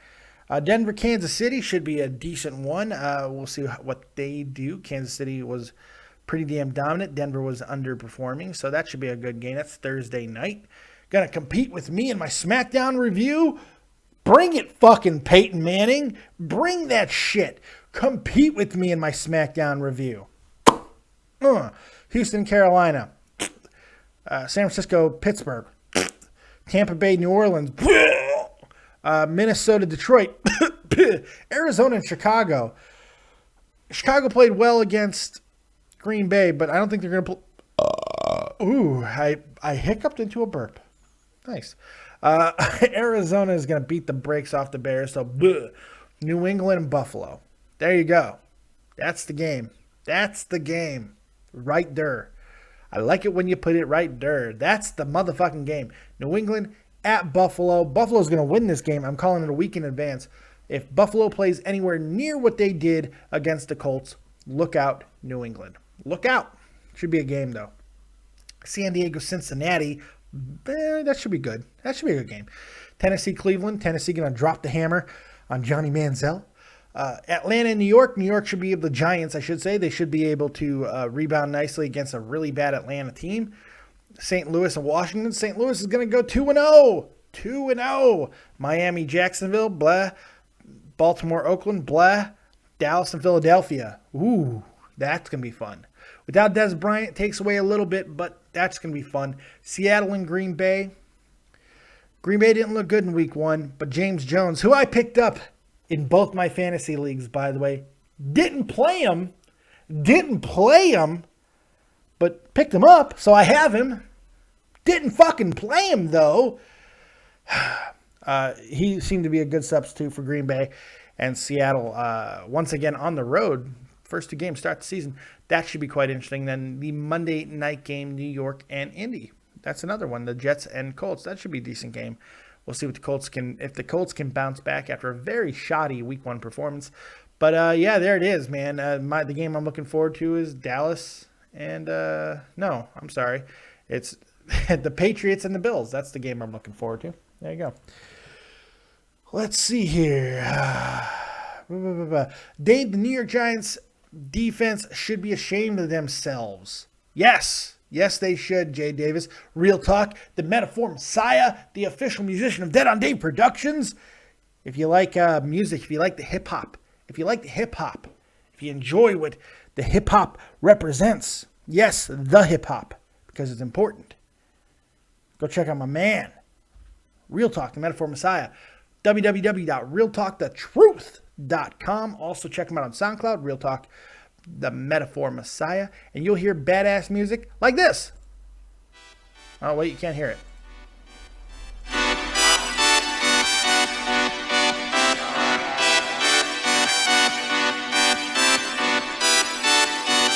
Denver, Kansas City should be a decent one. We'll see what they do. Kansas City was pretty damn dominant. Denver was underperforming, so that should be a good game. That's Thursday night. Gonna compete with me in my SmackDown review? Bring it, fucking Peyton Manning. Bring that shit. Compete with me in my SmackDown review. Houston, Carolina. San Francisco, Pittsburgh. Tampa Bay, New Orleans. Minnesota, Detroit, Arizona, and Chicago. Chicago played well against Green Bay, but I don't think they're going to play. I hiccuped into a burp. Nice. Arizona is going to beat the brakes off the Bears, so New England and Buffalo. There you go. That's the game. Right there. I like it when you put it right there. That's the motherfucking game. New England at Buffalo. Buffalo's going to win this game. I'm calling it a week in advance. If Buffalo plays anywhere near what they did against the Colts, look out, New England. Look out. Should be a game, though. San Diego, Cincinnati. That should be good. That should be a good game. Tennessee, Cleveland. Tennessee going to drop the hammer on Johnny Manziel. Atlanta and New York. New York should be able, the Giants, I should say, they should be able to rebound nicely against a really bad Atlanta team. St. Louis and Washington. St. Louis is going to go 2-0. 2-0. Miami, Jacksonville, blah. Baltimore, Oakland, blah. Dallas and Philadelphia. Ooh, that's going to be fun. Without Des Bryant, it takes away a little bit, but that's going to be fun. Seattle and Green Bay. Green Bay didn't look good in week 1, but James Jones, who I picked up in both my fantasy leagues, by the way, didn't play him, but picked him up, so I have him. Didn't fucking play him, though. He seemed to be a good substitute for Green Bay and Seattle. Once again, on the road, first 2 games start the season. That should be quite interesting. Then the Monday night game, New York and Indy. That's another one, the Jets and Colts. That should be a decent game. We'll see what the Colts can, if the Colts can bounce back after a very shoddy week 1 performance. But, yeah, there it is, man. The game I'm looking forward to is Dallas and, no, I'm sorry. It's the Patriots and the Bills. That's the game I'm looking forward to. There you go. Let's see here. Dave, the New York Giants defense should be ashamed of themselves. Yes, they should, Jay Davis. Real talk. The Metaphor Messiah, the official musician of Dead on Dave Productions. If you like music, if you like the hip-hop, if you enjoy what the hip-hop represents, yes, the hip-hop, because it's important, go check out my man, Real Talk, the Metaphor Messiah, www.realtalkthetruth.com. Also check him out on SoundCloud, Real Talk, the Metaphor Messiah, and you'll hear badass music like this. Oh, wait, you can't hear it.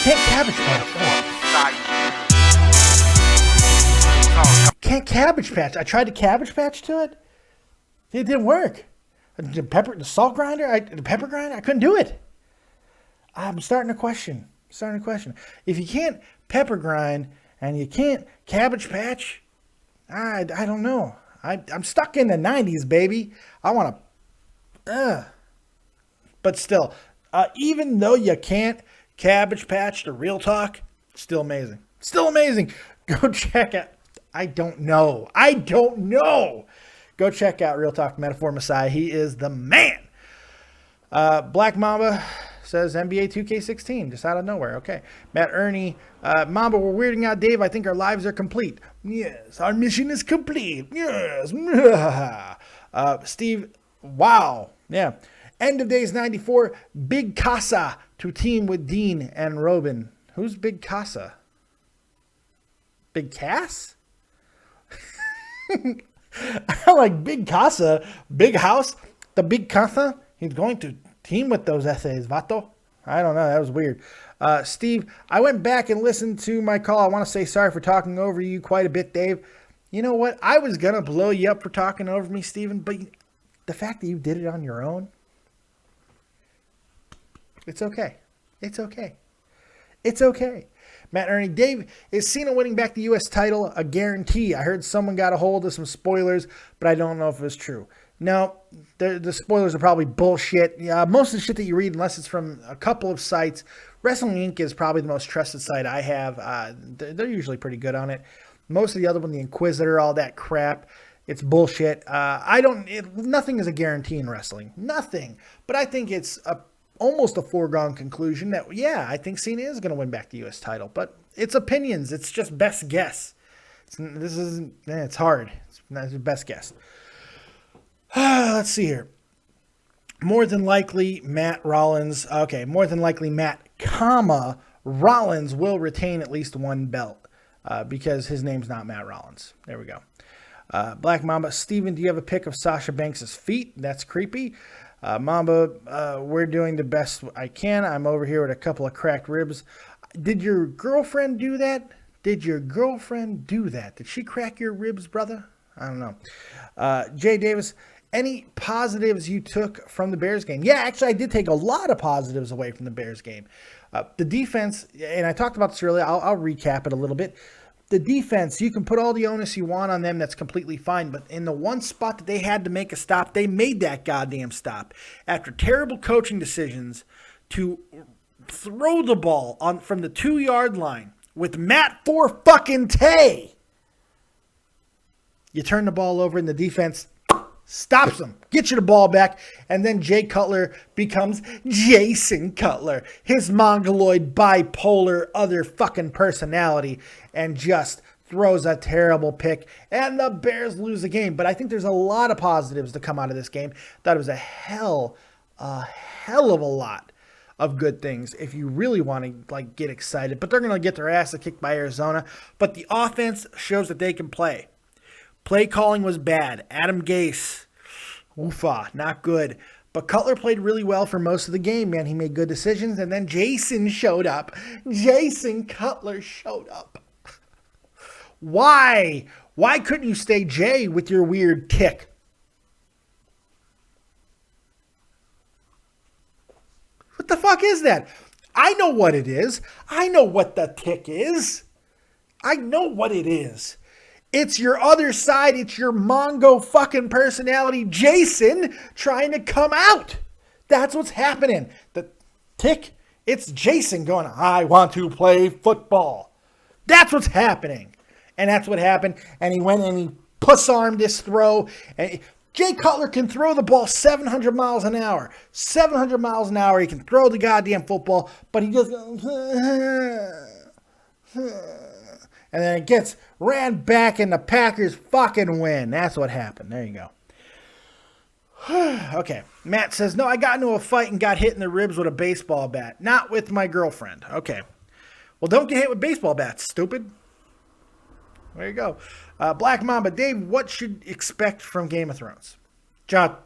Can't Cabbage Patch. Can't Cabbage Patch. I tried to Cabbage Patch to it. It didn't work. The salt grinder? The pepper grinder? I couldn't do it. I'm starting to question. If you can't pepper grind and you can't cabbage patch, I don't know. I'm stuck in the 90s, baby. I want to... But still, even though you can't cabbage patch the Real Talk, still amazing. Go check out... I don't know. Go check out Real Talk Metaphor Messiah. He is the man. Black Mamba says NBA 2K16, just out of nowhere. Okay. Matt Ernie, Mamba, we're weirding out Dave. I think our lives are complete. Yes, our mission is complete. Yes. Steve, wow. Yeah. End of days 94, Big Casa to team with Dean and Robin. Who's Big Casa? Big Cass? I like Big Casa, Big House, the Big Casa. He's going to team with those essays, vato. I don't know. That was weird. Steve, I went back and listened to my call. I want to say sorry for talking over you quite a bit, Dave. You know what? I was going to blow you up for talking over me, Steven, but the fact that you did it on your own, it's okay. Matt Ernie, Dave, is Cena winning back the U.S. title a guarantee? I heard someone got a hold of some spoilers, but I don't know if it was true. No, the spoilers are probably bullshit. Yeah, most of the shit that you read, unless it's from a couple of sites, Wrestling Inc. is probably the most trusted site I have. They're usually pretty good on it. Most of the other one, the Inquisitor, all that crap, it's bullshit. Nothing is a guarantee in wrestling. Nothing. But I think it's almost a foregone conclusion that, yeah, I think Cena is going to win back the U.S. title. But it's opinions. It's just best guess. It's hard. It's not your best guess. Let's see here. More than likely, Matt, Rollins, Rollins will retain at least one belt because his name's not Matt Rollins. There we go. Black Mamba, Steven, do you have a pic of Sasha Banks' feet? That's creepy. Mamba, we're doing the best I can. I'm over here with a couple of cracked ribs. Did your girlfriend do that? Did she crack your ribs, brother? I don't know. Jay Davis, any positives you took from the Bears game? Yeah, actually, I did take a lot of positives away from the Bears game. The defense, and I talked about this earlier, I'll recap it a little bit. The defense, you can put all the onus you want on them. That's completely fine. But in the one spot that they had to make a stop, they made that goddamn stop. After terrible coaching decisions to throw the ball from the 2-yard line with Matt fucking Tay. You turn the ball over and the defense stops them, gets you the ball back, and then Jay Cutler becomes Jason Cutler, his mongoloid, bipolar, other fucking personality, and just throws a terrible pick, and the Bears lose the game. But I think there's a lot of positives to come out of this game. Thought it was a hell of a lot of good things if you really want to get excited. But they're going to get their ass kicked by Arizona. But the offense shows that they can play. Play calling was bad. Adam Gase, not good. But Cutler played really well for most of the game, man. He made good decisions, and then Jason showed up. Jason Cutler showed up. Why? Why couldn't you stay Jay with your weird tick? What the fuck is that? I know what it is. I know what the tick is. I know what it is. It's your other side. It's your Mongo fucking personality, Jason, trying to come out. That's what's happening. The tick, it's Jason going, I want to play football. That's what's happening. And that's what happened. And he went and he puss-armed this throw. And Jay Cutler can throw the ball 700 miles an hour. 700 miles an hour. He can throw the goddamn football. But he just and then it gets ran back and the Packers fucking win. That's what happened. There you go. Okay. Matt says, no, I got into a fight and got hit in the ribs with a baseball bat. Not with my girlfriend. Okay. Well, don't get hit with baseball bats, stupid. There you go. Black Mamba, Dave, what should expect from Game of Thrones? John,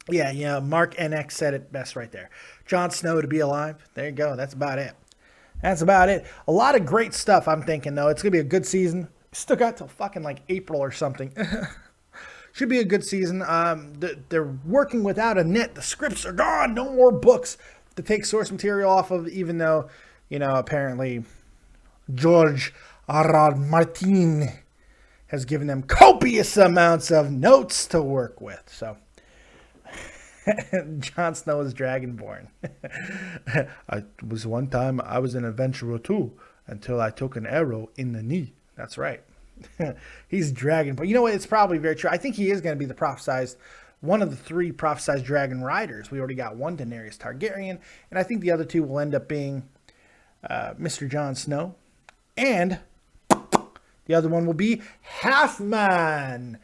yeah, Mark NX said it best right there. Jon Snow to be alive. There you go. That's about it. A lot of great stuff, I'm thinking, though. It's going to be a good season. Still got till fucking April or something. should be a good season. They're working without a net. The scripts are gone. No more books to take source material off of, even though, apparently George R.R. Martin has given them copious amounts of notes to work with. So, Jon Snow is Dragonborn. I was one time, I was an adventurer too, until I took an arrow in the knee. That's right. He's Dragonborn. You know what? It's probably very true. I think he is going to be the prophesized, one of the 3 prophesized dragon riders. We already got one, Daenerys Targaryen, and I think the other 2 will end up being Mr. Jon Snow, and the other one will be Halfman.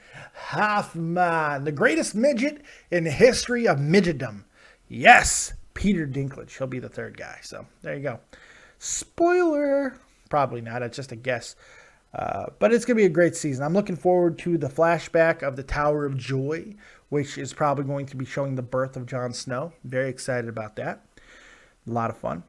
Halfman, the greatest midget in the history of midgetdom. Yes, Peter Dinklage. He'll be the 3rd guy. So there you go. Spoiler. Probably not. It's just a guess. But it's going to be a great season. I'm looking forward to the flashback of the Tower of Joy, which is probably going to be showing the birth of Jon Snow. Very excited about that. A lot of fun.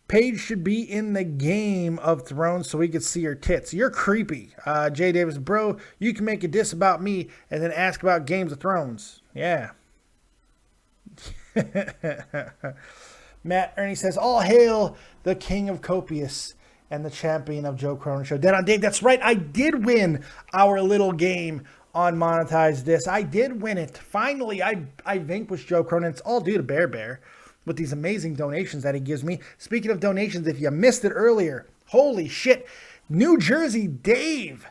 Paige should be in the Game of Thrones so we could see her tits. You're creepy. Jay Davis, bro, you can make a diss about me and then ask about Games of Thrones. Yeah. Matt Ernie says, all hail the king of Copious and the champion of Joe Cronin Show. Dead on Dave, that's right. I did win our little game on Monetize This. I did win it. Finally, I vanquished Joe Cronin. It's all due to Bear Bear with these amazing donations that he gives me. Speaking of donations, if you missed it earlier, holy shit, New Jersey Dave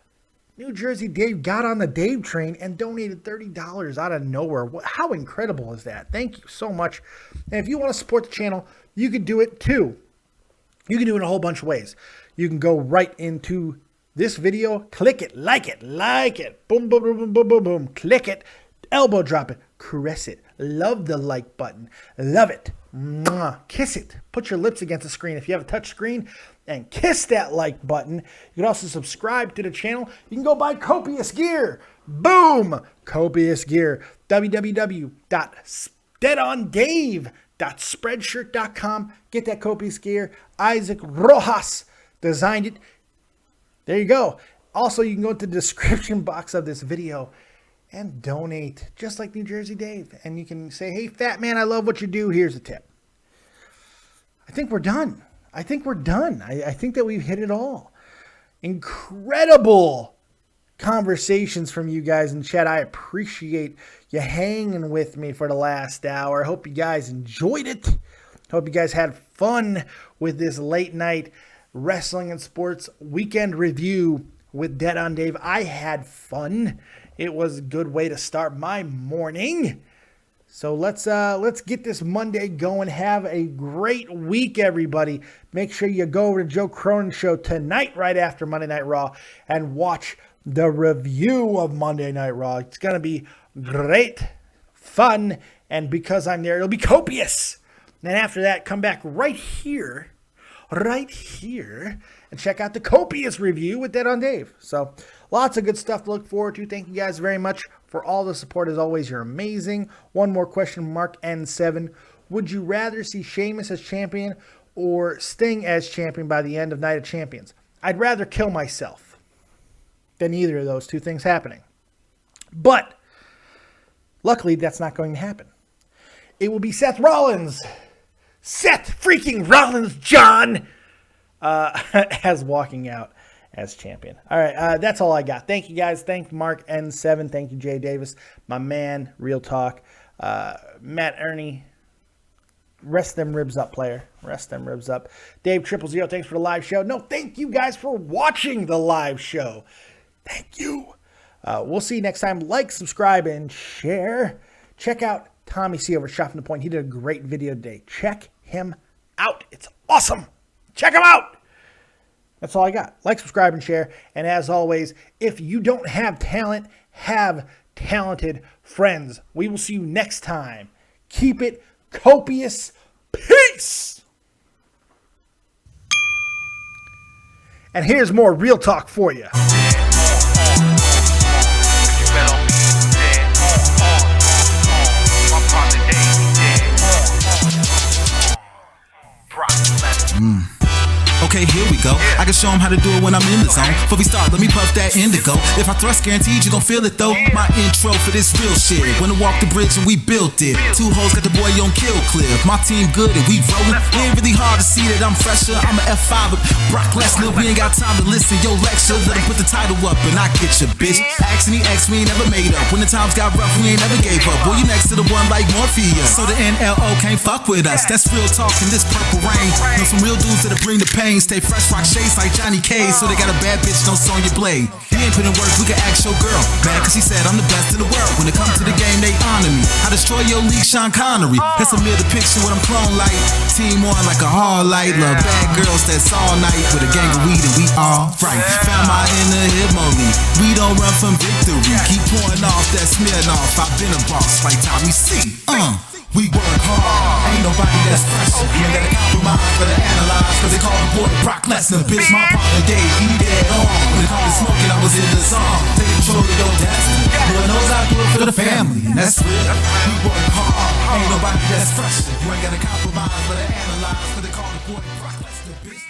got on the Dave train and donated $30 out of nowhere. How incredible is that? Thank you so much. And if you want to support the channel, you can do it too. You can do it in a whole bunch of ways. You can go right into this video, click it, like it, boom, boom, boom, boom, boom, boom, boom, click it, elbow drop it, caress it, love the like button, love it, mwah, kiss it, put your lips against the screen if you have a touch screen, and kiss that like button. You can also subscribe to the channel. You can go buy Copious Gear. Boom! Copious Gear. www.deadondave.spreadshirt.com. Get that Copious Gear. Isaac Rojas designed it. There you go. Also, you can go to the description box of this video and donate, just like New Jersey Dave. And you can say, hey, fat man, I love what you do. Here's a tip. I think we're done. I think that we've hit it all. Incredible conversations from you guys in chat. I appreciate you hanging with me for the last hour. I hope you guys enjoyed it. Hope you guys had fun with this late night wrestling and sports weekend review with Dead on Dave. I had fun. It was a good way to start my morning. So let's get this Monday going. Have a great week, everybody. Make sure you go over to Joe Cronin Show tonight, right after Monday Night Raw, and watch the review of Monday Night Raw. It's going to be great fun, and because I'm there, it'll be copious. And then after that, come back right here, and check out the copious review with Dead on Dave. So lots of good stuff to look forward to. Thank you guys very much for all the support. As always, you're amazing. One more question, Mark N7. Would you rather see Sheamus as champion or Sting as champion by the end of Night of Champions? I'd rather kill myself than either of those two things happening. But luckily, that's not going to happen. It will be Seth Rollins. Seth freaking Rollins, John, as walking out as champion. All right, that's all I got. Thank you, guys. Thank Mark N7. Thank you, Jay Davis, my man, Real Talk. Matt Ernie, rest them ribs up, player. Rest them ribs up. Dave 000, thanks for the live show. No, thank you guys for watching the live show. Thank you. We'll see you next time. Like, subscribe, and share. Check out Tommy C over at Shot from the Point. He did a great video today. Check him out. It's awesome. Check him out. That's all I got. Like, subscribe, and share. And as always, if you don't have talent, have talented friends. We will see you next time. Keep it copious. Peace. And here's more Real Talk for you. Okay, here we we go. I can show them how to do it when I'm in the zone. Before we start, let me puff that indigo. If I thrust, guaranteed you gon' feel it though. My intro for this real shit. When I walked the bridge and we built it. 2 hoes got the boy on kill clip. My team good and we rollin'. It ain't really hard to see that I'm fresher. I'm a F5 of Brock Lesnar. We ain't got time to listen. Yo, lecture. Let him put the title up and I get your bitch. Ask me, we ain't never made up. When the times got rough, we ain't never gave up. Boy, you next to the one like Morpheus. So the NLO can't fuck with us. That's real talk in this purple rain. Know some real dudes that'll bring the pain. Stay fresh, rock shades like Johnny K. So they got a bad bitch, don't song your blade. You ain't put in work, we can ask your girl. Mad cause she said I'm the best in the world. When it comes to the game, they honor me. I destroy your league, Sean Connery. That's a mere depiction what I'm clone like. Team on like a hard light. Love bad girls that's all night. With a gang of weed and we all right. Found my inner Himoli. We don't run from victory. Keep pouring off that smearing off. I've been a boss like Tommy C. We work hard, ain't nobody that's fresh. You ain't gotta compromise, better analyze. Cause they call the boy Brock Lesnar. Bitch, my partner Dave, he dead on. When they call me smoking, I was in the zone. Take control of your destiny. Lord knows I do it for the family, and that's real. We work hard, ain't nobody that's fresh. You ain't gotta compromise, better analyze. Cause they call the boy Brock Lesnar, bitch.